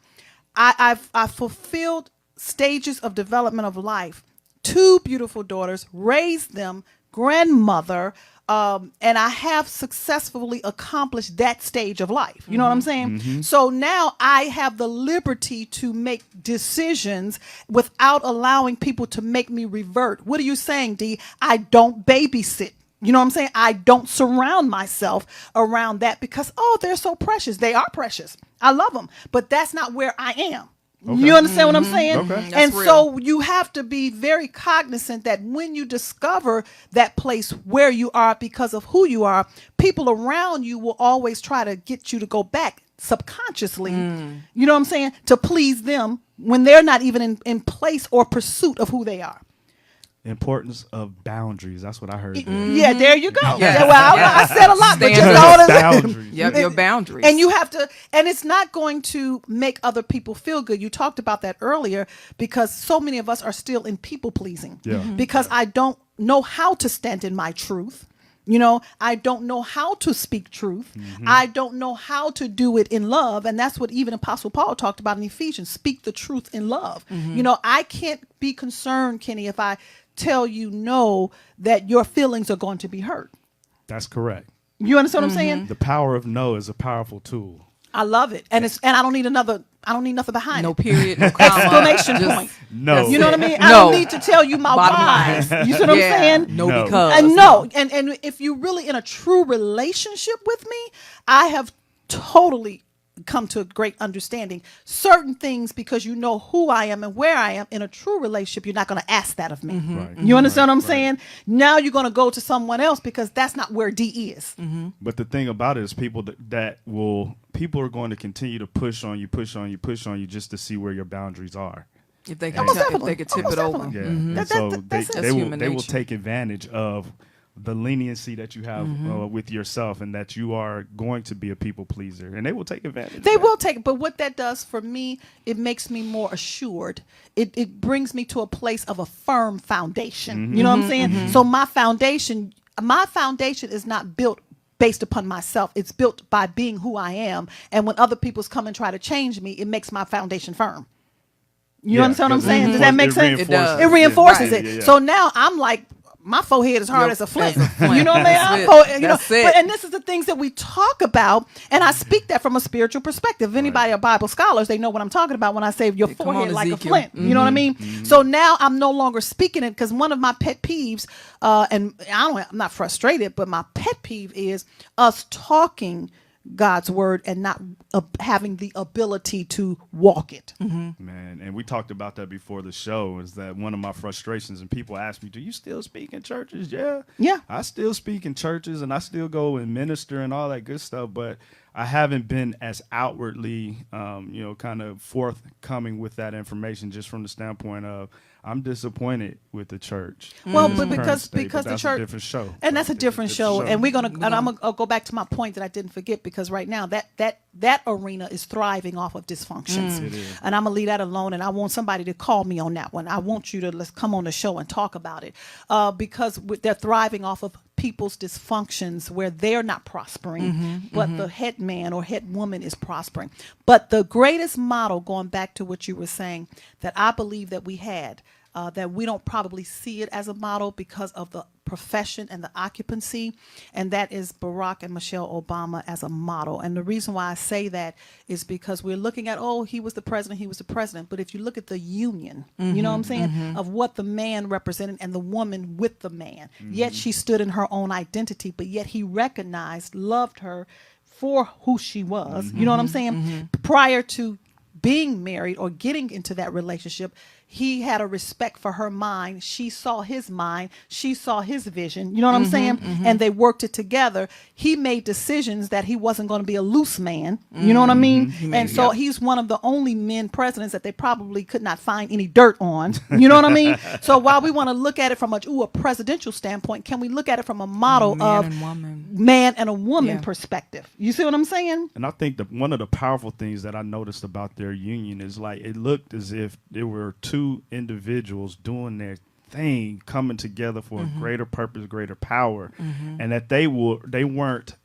I've fulfilled stages of development of life. 2 beautiful daughters, raised them, grandmother. And I have successfully accomplished that stage of life. You know what I'm saying? So now I have the liberty to make decisions without allowing people to make me revert. What are you saying, D? I don't babysit. You know what I'm saying? I don't surround myself around that because, they're so precious. They are precious. I love them. But that's not where I am. Okay. You understand what I'm saying? Okay. And That's so you have to be very cognizant that when you discover that place where you are because of who you are, people around you will always try to get you to go back subconsciously, you know what I'm saying, to please them when they're not even in place or pursuit of who they are. Importance of boundaries. That's what I heard. There. Yeah, there you go. Yes. Yeah, well, I said a lot, but Standards. just Boundaries. Yep, your boundaries. And you have to, and it's not going to make other people feel good. You talked about that earlier because so many of us are still in people pleasing. Yeah. Because I don't know how to stand in my truth. You know, I don't know how to speak truth. I don't know how to do it in love. And that's what even Apostle Paul talked about in Ephesians. Speak the truth in love. You know, I can't be concerned, Kenny, if I tell you no, that your feelings are going to be hurt. That's correct. You understand what I'm saying? The power of no is a powerful tool. I love it. And I don't need nothing behind no it. period, no comma. Exclamation Just- point. No. You know what I mean? No. I don't need to tell you my Bottom whys. line. You see what I'm saying? No, No. because. And no. And if you're really in a true relationship with me, I have totally come to a great understanding. Certain things, because you know who I am and where I am in a true relationship, you're not going to ask that of me. Right. You understand what I'm saying? Now you're going to go to someone else because that's not where D is. But the thing about it is people people are going to continue to push on you just to see where your boundaries are. If they Almost could, if definitely. they could tip Almost it over. definitely. Yeah. That- And so that's it. they That's will human they will nature. take advantage of the leniency that you have with yourself and that you are going to be a people pleaser, and they will take advantage. They of that. will take, but what that does for me, it makes me more assured. It brings me to a place of a firm foundation. You know what I'm saying? So my foundation is not built based upon myself. It's built by being who I am. And when other people's come and try to change me, it makes my foundation firm. You Yeah, understand what I'm 'cause saying? it Does that make sense? It does. It reinforces Yeah, it. yeah, yeah. So now I'm like, my forehead is hard Yep, as a flint. as a flint. You know what I mean? That's I'm it. you know, That's it. but, and this is the things that we talk about, and I speak that from a spiritual perspective. If anybody are Bible scholars, they know what I'm talking about when I say your Yeah, come on, forehead like a Ezekiel. flint. You know what I mean? So now I'm no longer speaking it because one of my pet peeves, and I'm not frustrated, but my pet peeve is us talking God's word and not having the ability to walk it. Man, and we talked about that before the show, is that one of my frustrations, and people ask me, do you still speak in churches? Yeah. Yeah. I still speak in churches and I still go and minister and all that good stuff, but I haven't been as outwardly, kind of forthcoming with that information, just from the standpoint of I'm disappointed with the church. Well, in its but current because state, because but the that's church, a different show, and that's a different show, and I'll go back to my point that I didn't forget, because right now that arena is thriving off of dysfunctions, and I'm gonna leave that alone. And I want somebody to call me on that one. I want you to let's come on the show and talk about it, because they're thriving off of people's dysfunctions where they're not prospering, but the head man or head woman is prospering. But the greatest model, going back to what you were saying, that I believe that we had, that we don't probably see it as a model because of the profession and the occupancy, and that is Barack and Michelle Obama as a model. And the reason why I say that is because we're looking at, he was the president, but if you look at the union, you know what I'm saying, of what the man represented and the woman with the man, yet she stood in her own identity, but yet he recognized, loved her for who she was, you know what I'm saying, prior to being married or getting into that relationship. He had a respect for her mind. She saw his mind. She saw his vision. You know what I'm saying? And they worked it together. He made decisions that he wasn't going to be a loose man. You know what I mean? And so he's one of the only men presidents that they probably could not find any dirt on. You know what I mean? So while we want to look at it from a presidential standpoint, can we look at it from a model of man and a woman perspective? You see what I'm saying? And I think one of the powerful things that I noticed about their union is, like, it looked as if there were two individuals doing their thing, coming together for a greater purpose, greater power, and that they weren't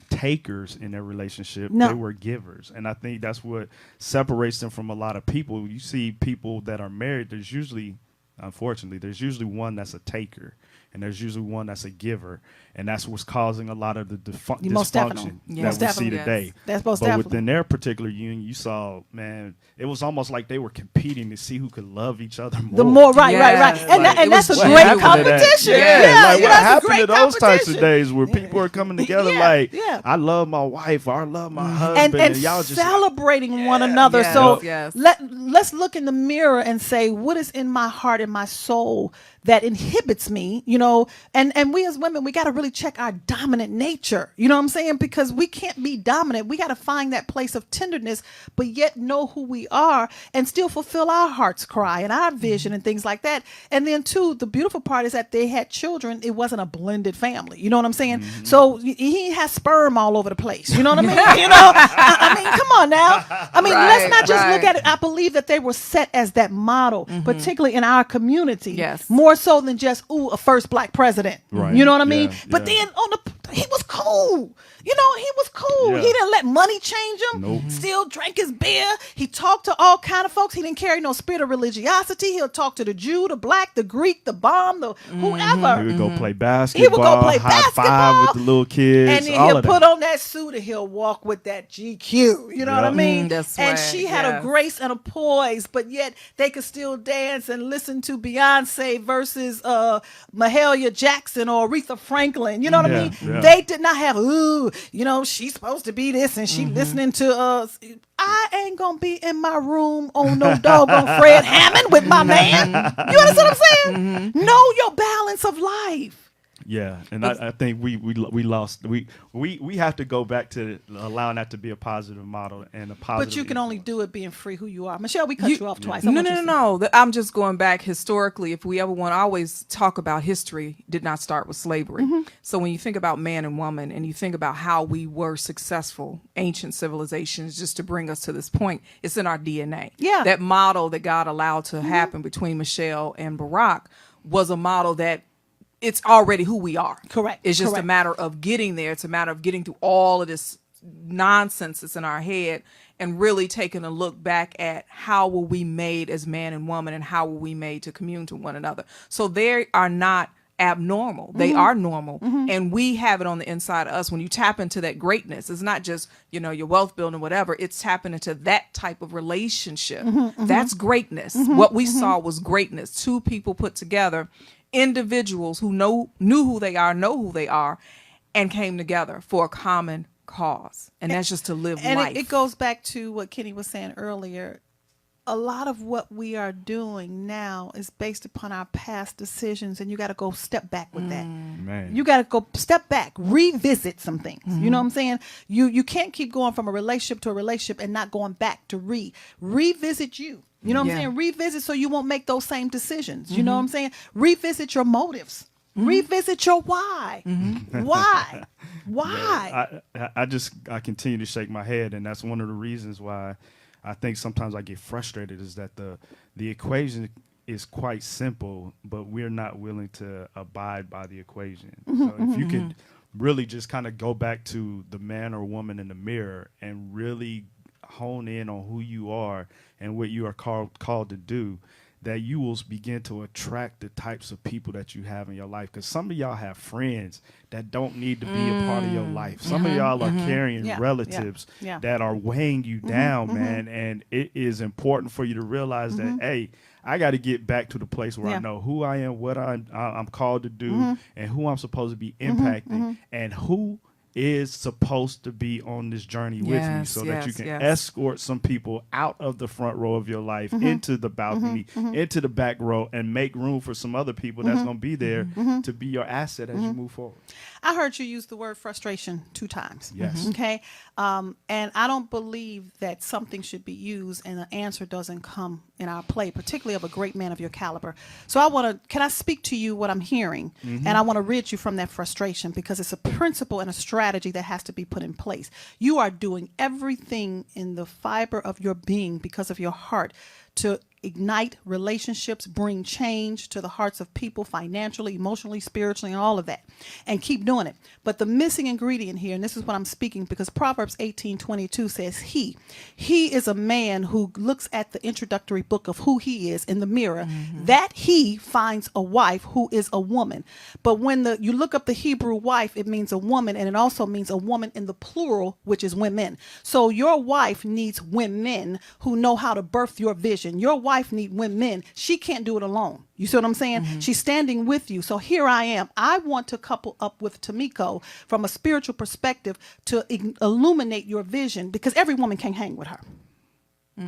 takers in their relationship. No. They were givers. And I think that's what separates them from a lot of people. You see people that are married, there's usually one that's a taker, and there's usually one that's a giver, and that's what's causing a lot of the dysfunction that we see today. That's most but definitely. Within their particular union, you saw, man, it was almost like they were competing to see who could love each other more. The more, right. And that's a great competition. What happened to those types of days where people are coming together I love my wife, or I love my husband, and y'all just celebrating one another. So let's look in the mirror and say, what is in my heart and my soul that inhibits me, and we as women, we got to really check our dominant nature, you know what I'm saying? Because we can't be dominant. We got to find that place of tenderness, but yet know who we are and still fulfill our heart's cry and our vision and things like that. And then too, the beautiful part is that they had children. It wasn't a blended family. You know what I'm saying? So he has sperm all over the place. You know what I mean? I mean, come on now. I mean, let's not just look at it. I believe that they were set as that model, particularly in our community. Yes. More so than just a first black president. Right. You know what I mean? But then he was cool. He was cool. He didn't let money change him. Nope. Still drank his beer. He talked to all kind of folks. He didn't carry no spirit of religiosity. He'll talk to the Jew, the black, the Greek, the bomb, the whoever. He would go play basketball. High five with the little kids. And then he'll put on that suit and he'll walk with that GQ. You know what I mean? That's and she had a grace and a poise, but yet they could still dance and listen to Beyonce versus Mahalia Jackson or Aretha Franklin. You know what I mean? Yeah. They did not have, she's supposed to be this and she listening to I ain't gonna be in my room on no doggone Fred Hammond with my man. You understand what I'm saying? Know your balance of life. Yeah, and I think we lost. We have to go back to allowing that to be a positive model and a positive. But you can only do it being free who you are. Michelle, we cut you off twice. No. I'm just going back historically. If we ever want to always talk about history, did not start with slavery. So when you think about man and woman, and you think about how we were successful, ancient civilizations, just to bring us to this point, it's in our DNA. Yeah, that model that God allowed to happen between Michelle and Barack was a model that. It's already who we are. Correct. It's just a matter of getting there. It's a matter of getting through all of this nonsense that's in our head and really taking a look back at how were we made as man and woman, and how were we made to commune to one another. So they are not abnormal. They are normal. And we have it on the inside of us. When you tap into that greatness, it's not just, your wealth building, whatever. It's tapping into that type of relationship. That's greatness. What we saw was greatness. Two people put together, individuals who knew who they are, and came together for a common cause. And that's just to live life. And it goes back to what Kenny was saying earlier. a lot of what we are doing now is based upon our past decisions, and you got to go step back with that. Man. You got to go step back, revisit some things. You know what I'm saying? You can't keep going from a relationship to a relationship and not going back to revisit you. You know what I'm saying? Revisit so you won't make those same decisions. You know what I'm saying? Revisit your motives. Revisit your why. Why? Why? I continue to shake my head, and that's one of the reasons why I think sometimes I get frustrated is that the equation is quite simple, but we're not willing to abide by the equation. So if you could really just kind of go back to the man or woman in the mirror and really hone in on who you are and what you are called to do, that you will begin to attract the types of people that you have in your life. Because some of y'all have friends that don't need to be a part of your life. Some of y'all are carrying relatives that are weighing you down, man. And it is important for you to realize that, hey, I got to get back to the place where I know who I am, what I'm called to do, and who I'm supposed to be impacting, and who is supposed to be on this journey with me, so that you can escort some people out of the front row of your life into the balcony, into the back row, and make room for some other people that's going to be there to be your asset as you move forward. I heard you use the word frustration 2 times. Yes. Okay. And I don't believe that something should be used and an answer doesn't come in our play, particularly of a great man of your caliber. So can I speak to you what I'm hearing? And I want to rid you from that frustration, because it's a principle and a strategy that has to be put in place. You are doing everything in the fiber of your being, because of your heart, to ignite relationships, bring change to the hearts of people financially, emotionally, spiritually, and all of that, and keep doing it. But the missing ingredient here, and this is what I'm speaking, because Proverbs 18:22 says he is a man who looks at the introductory book of who he is in the mirror, that he finds a wife who is a woman. But when you look up the Hebrew wife, it means a woman, and it also means a woman in the plural, which is women. So your wife needs women who know how to birth your vision. Your wife needs women. She can't do it alone. You see what I'm saying? She's standing with you. So here I am. I want to couple up with Tamiko from a spiritual perspective to illuminate your vision, because every woman can't hang with her.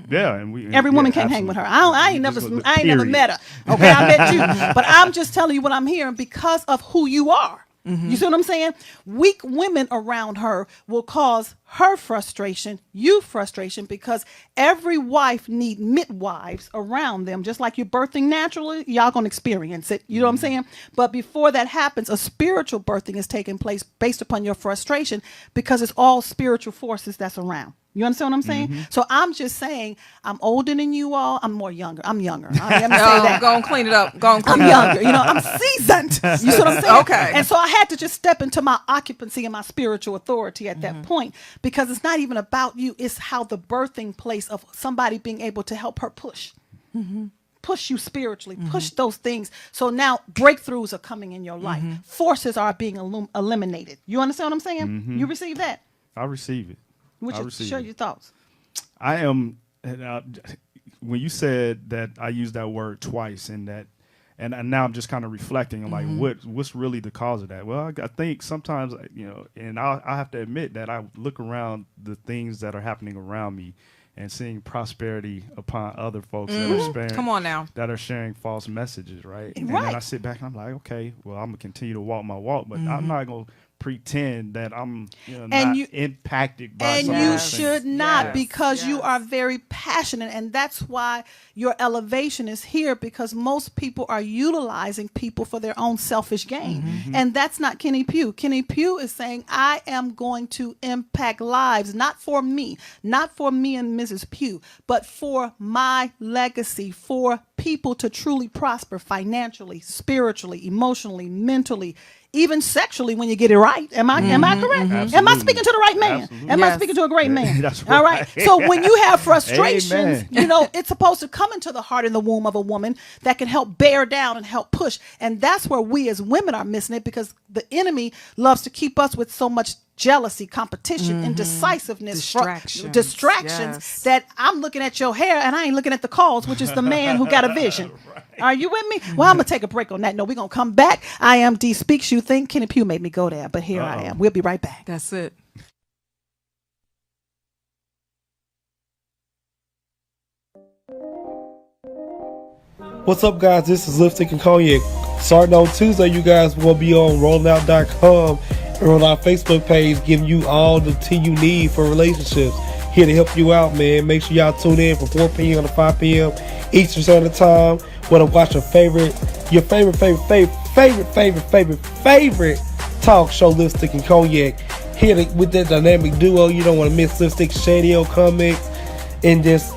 Yeah, and every woman can't hang with her. I ain't never met her. Okay, I met you, but I'm just telling you what I'm hearing because of who you are. You see what I'm saying? Weak women around her will cause her frustration, you frustration, because every wife need midwives around them. Just like you're birthing naturally, y'all gonna experience it. You know what I'm saying? But before that happens, a spiritual birthing is taking place based upon your frustration, because it's all spiritual forces that's around. You understand what I'm saying? So I'm just saying, I'm older than you all. I'm younger. I mean, say that. Go and clean it up. I'm younger. You know, I'm seasoned. You see what I'm saying? Okay. And so I had to just step into my occupancy and my spiritual authority at that point, because it's not even about you. It's how the birthing place of somebody being able to help her push you spiritually, push those things. So now breakthroughs are coming in your life. Forces are being eliminated. You understand what I'm saying? You receive that? I receive it. Share your thoughts. I am, when you said that, I used that word twice, and now I'm just kind of reflecting on like what's really the cause of that. Well, I think sometimes, and I have to admit that I look around the things that are happening around me and seeing prosperity upon other folks that are sharing false messages, right? And then I sit back and I'm like, okay, well, I'm gonna continue to walk my walk, but I'm not gonna pretend that I'm not impacted by and you should not, because you are very passionate, and that's why your elevation is here, because most people are utilizing people for their own selfish gain. And that's not Kenny Pugh. Kenny Pugh is saying, I am going to impact lives, not for me and Mrs. Pugh, but for my legacy, for people to truly prosper financially, spiritually, emotionally, mentally, even sexually, when you get it right. Am I correct? Am I speaking to the right man? Am I speaking to a great man? That's right. All right. So when you have frustrations, it's supposed to come into the heart and the womb of a woman that can help bear down and help push. And that's where we as women are missing it, because the enemy loves to keep us with so much jealousy, competition, indecisiveness, distractions that I'm looking at your hair and I ain't looking at the cause, which is the man who got a vision. Are you with me? Well, I'm going to take a break on that. No, we're going to come back. I am D Speaks. You think Kenny Pugh made me go there, but here I am. We'll be right back. That's it. What's up, guys? This is Lipstick and Cognac. Starting on Tuesday, you guys will be on rollingout.com and on our Facebook page, giving you all the tea you need for relationships. Here to help you out, man. Make sure y'all tune in from 4 p.m. to 5 p.m. Eastern Standard Time. Want to watch your favorite talk show, Lipstick and Cognac. Here with that dynamic duo. You don't want to miss Lipstick, Shadio Comics, and just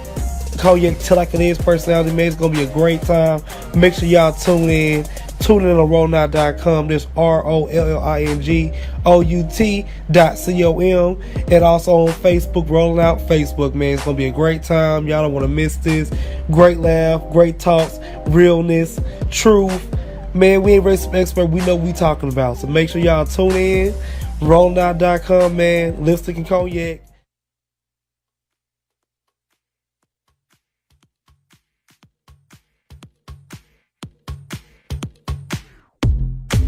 Cognac Till Like It Is personality, man. It's going to be a great time. Make sure y'all tune in. Tune in on rollingout.com. There's ROLLINGOUT.com. And also on Facebook, Rolling Out Facebook, man. It's going to be a great time. Y'all don't want to miss this. Great laugh, great talks, realness, truth. Man, we ain't race expert. We know what we talking about. So make sure y'all tune in. rollingout.com, man. Lipstick and Cognac.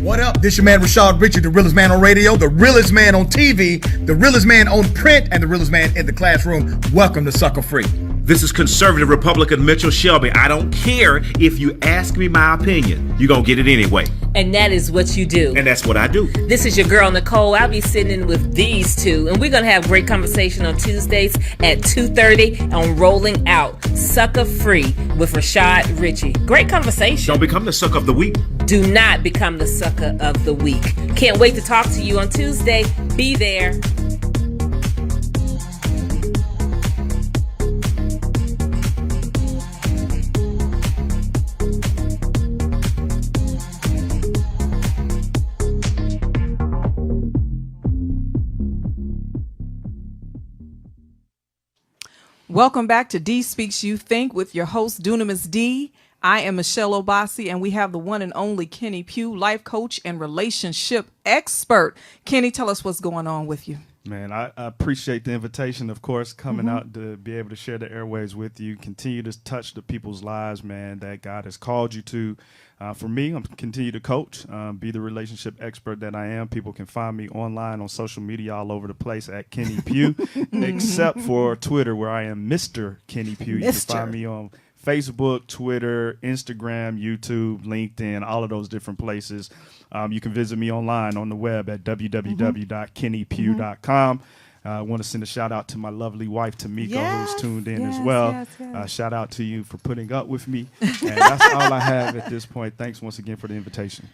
What up? This your man Rashad Richard, the realest man on radio, the realest man on TV, the realest man on print, and the realest man in the classroom. Welcome to Sucker Free. This is conservative Republican Mitchell Shelby. I don't care if you ask me my opinion. You're going to get it anyway. And that is what you do. And that's what I do. This is your girl, Nicole. I'll be sitting in with these two. And we're going to have great conversation on Tuesdays at 2:30 on Rolling Out. Sucker Free with Rashad Ritchie. Great conversation. Don't become the sucker of the week. Do not become the sucker of the week. Can't wait to talk to you on Tuesday. Be there. Welcome back to D Speaks You Think with your host, Dunamis D. I am Michelle Obasi, and we have the one and only Kenny Pugh, life coach and relationship expert. Kenny, tell us what's going on with you. Man, I appreciate the invitation, of course, coming out to be able to share the airwaves with you. Continue to touch the people's lives, man, that God has called you to. For me, I'm continue to coach, be the relationship expert that I am. People can find me online on social media all over the place at Kenny Pugh, except for Twitter, where I am Mr. Kenny Pugh. You can find me on Facebook, Twitter, Instagram, YouTube, LinkedIn, all of those different places. You can visit me online on the web at www.kennypugh.com. I want to send a shout out to my lovely wife, Tamika, who's tuned in as well. Shout out to you for putting up with me. And that's all I have at this point. Thanks once again for the invitation.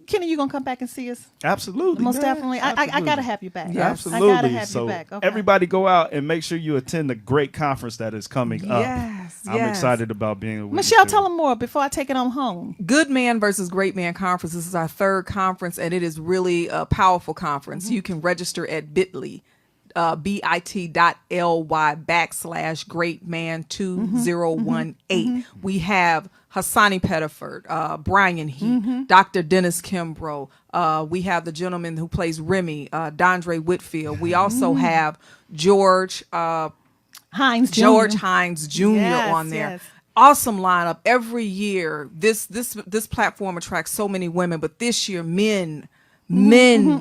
Kenny, you going to come back and see us? Absolutely. Most definitely. I got to have you back. Yeah, absolutely. I got to have you back. Okay. Everybody go out and make sure you attend the great conference that is coming up. I'm excited about being with Michelle, tell them more before I take it on home. Good Man versus Great Man Conference. This is our third conference, and it is really a powerful conference. You can register at bit.ly. bit.ly/greatman2018. We have Hassani Pettiford, Brian Heat, Dr. Dennis Kimbrough. We have the gentleman who plays Remy, Dondre Whitfield. We also have George Hines Jr. on there. Yes. Awesome lineup. Every year, this platform attracts so many women, but this year men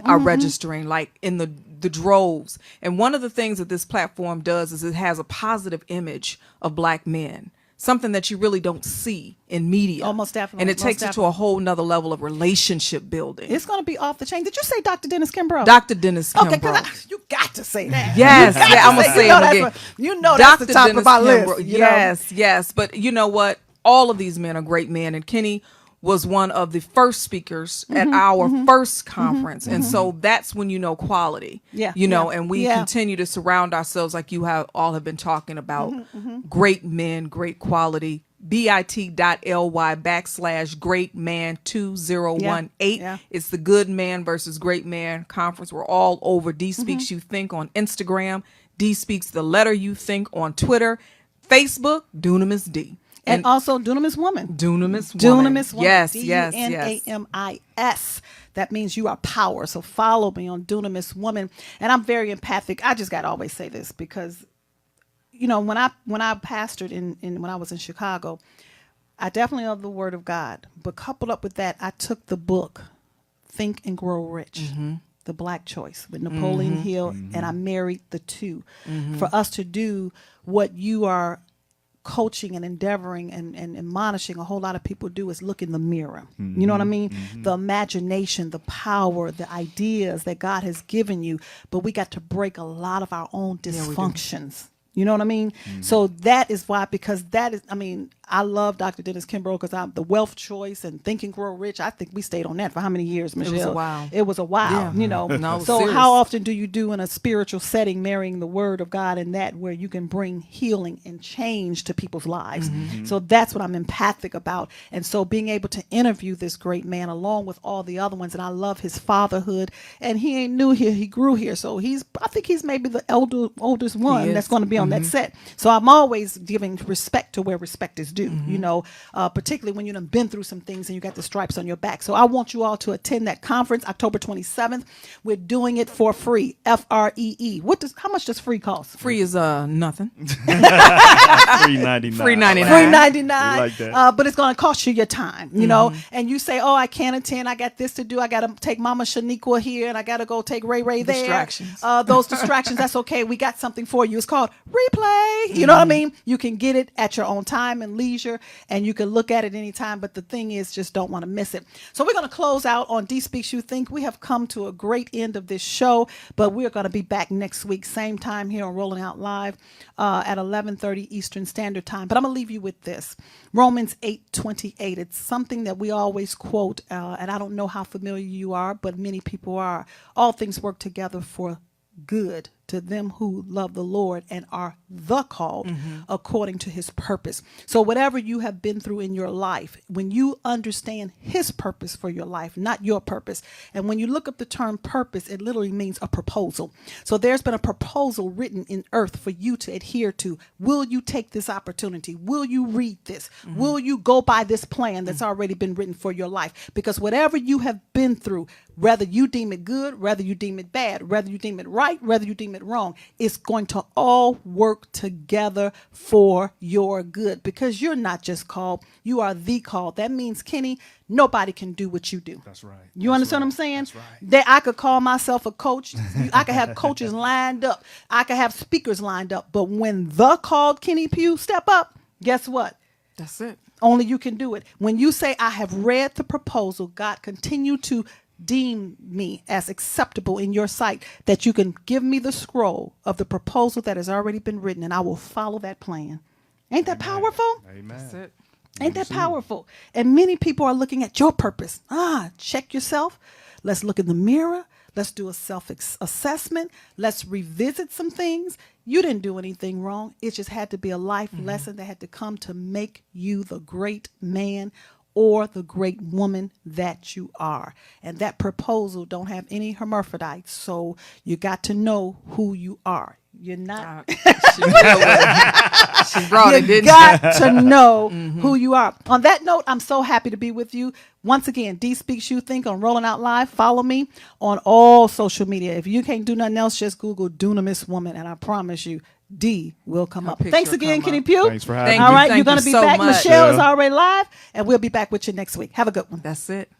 are registering like in the droves. And one of the things that this platform does is it has a positive image of black men, something that you really don't see in media. Almost definitely. And it takes it to a whole nother level of relationship building. It's going to be off the chain. Did you say Dr. Dennis Kimbrough? Dr. Dennis Kimbrough. Okay, because you got to say that. Yes, I'm going to say it again. You know that's the top of my list. Yes. But you know what? All of these men are great men. And Kenny was one of the first speakers at our first conference. And so that's when you know quality. And we continue to surround ourselves like you all have been talking about. Great men, great quality. bit.ly/greatman2018. It's the Good Man versus Great Man Conference. We're all over D Speaks You Think on Instagram. D Speaks the letter you think on Twitter. Facebook, Dunamis D. And also Dunamis Woman. Dunamis Woman. Yes. Dunamis. That means you are power. So follow me on Dunamis Woman. And I'm very empathic. I just got to always say this because, when I pastored when I was in Chicago, I definitely love the Word of God. But coupled up with that, I took the book, Think and Grow Rich. The Black Choice with Napoleon Hill. And I married the two for us to do what you are coaching and endeavoring and admonishing a whole lot of people do is look in the mirror. You know what I mean? The imagination, the power, the ideas that God has given you, but we got to break a lot of our own dysfunctions. You know what I mean? So that is why, because that is, I mean, I love Dr. Dennis Kimbrough because I'm the Wealth Choice and Think and Grow Rich. I think we stayed on that for how many years, Michelle? It was a while, you know. No, so serious. how often do you do in a spiritual setting, marrying the word of God and that where you can bring healing and change to people's lives? So that's what I'm empathic about. And so being able to interview this great man along with all the other ones, and I love his fatherhood, and he ain't new here, he grew here. So I think he's maybe the oldest one that's going to be on that set. So I'm always giving respect to where respect is due, you know, particularly when you've been through some things and you got the stripes on your back. So I want you all to attend that conference October 27th. We're doing it for free. FREE. How much does free cost? Free is nothing. $3.99. $3.99. Like that. But it's going to cost you your time, you know. And you say, oh, I can't attend. I got this to do. I got to take Mama Shaniqua here, and I got to go take Ray there. Distractions. Those distractions. That's okay. We got something for you. It's called Replay. You know what I mean? You can get it at your own time and leisure, and you can look at it anytime. But the thing is, just don't want to miss it. So we're going to close out on D Speaks You Think. We have come to a great end of this show, but we're going to be back next week, same time here on Rolling Out Live at 11:30 Eastern Standard Time. But I'm going to leave you with this. Romans 8:28. It's something that we always quote, and I don't know how familiar you are, but many people are. All things work together for good to them who love the Lord and are the called according to his purpose. So whatever you have been through in your life, when you understand his purpose for your life, not your purpose. And when you look up the term purpose, it literally means a proposal. So there's been a proposal written in earth for you to adhere to. Will you take this opportunity? Will you read this? Will you go by this plan that's already been written for your life? Because whatever you have been through, whether you deem it good, whether you deem it bad, whether you deem it right, whether you deem it wrong, it's going to all work together for your good, because you're not just called, you are the called. That means, Kenny, nobody can do what you do. That's right. You understand what I'm saying? That's right. That I could call myself a coach. I could have coaches lined up. I could have speakers lined up. But when the called Kenny Pugh step up, guess what? That's it. Only you can do it. When you say, I have read the proposal, God, continue to deem me as acceptable in your sight, that you can give me the scroll of the proposal that has already been written, and I will follow that plan. Ain't that powerful? Amen. That's it. Ain't that powerful? And many people are looking at your purpose. Check yourself. Let's look in the mirror. Let's do a self-assessment. Let's revisit some things. You didn't do anything wrong. It just had to be a life lesson that had to come to make you the great man or the great woman that you are. And that proposal don't have any hermaphrodites, so you got to know who you are. You're not. She brought it, didn't you got to know who you are. On that note, I'm so happy to be with you. Once again, D Speaks You Think on Rolling Out Live. Follow me on all social media. If you can't do nothing else, just Google Dunamis Woman, and I promise you, D will come up. Thanks again, Kenny Pugh. Thanks for having me. All right, you're going to Thank be you so back. much. Michelle is already live, and we'll be back with you next week. Have a good one. That's it.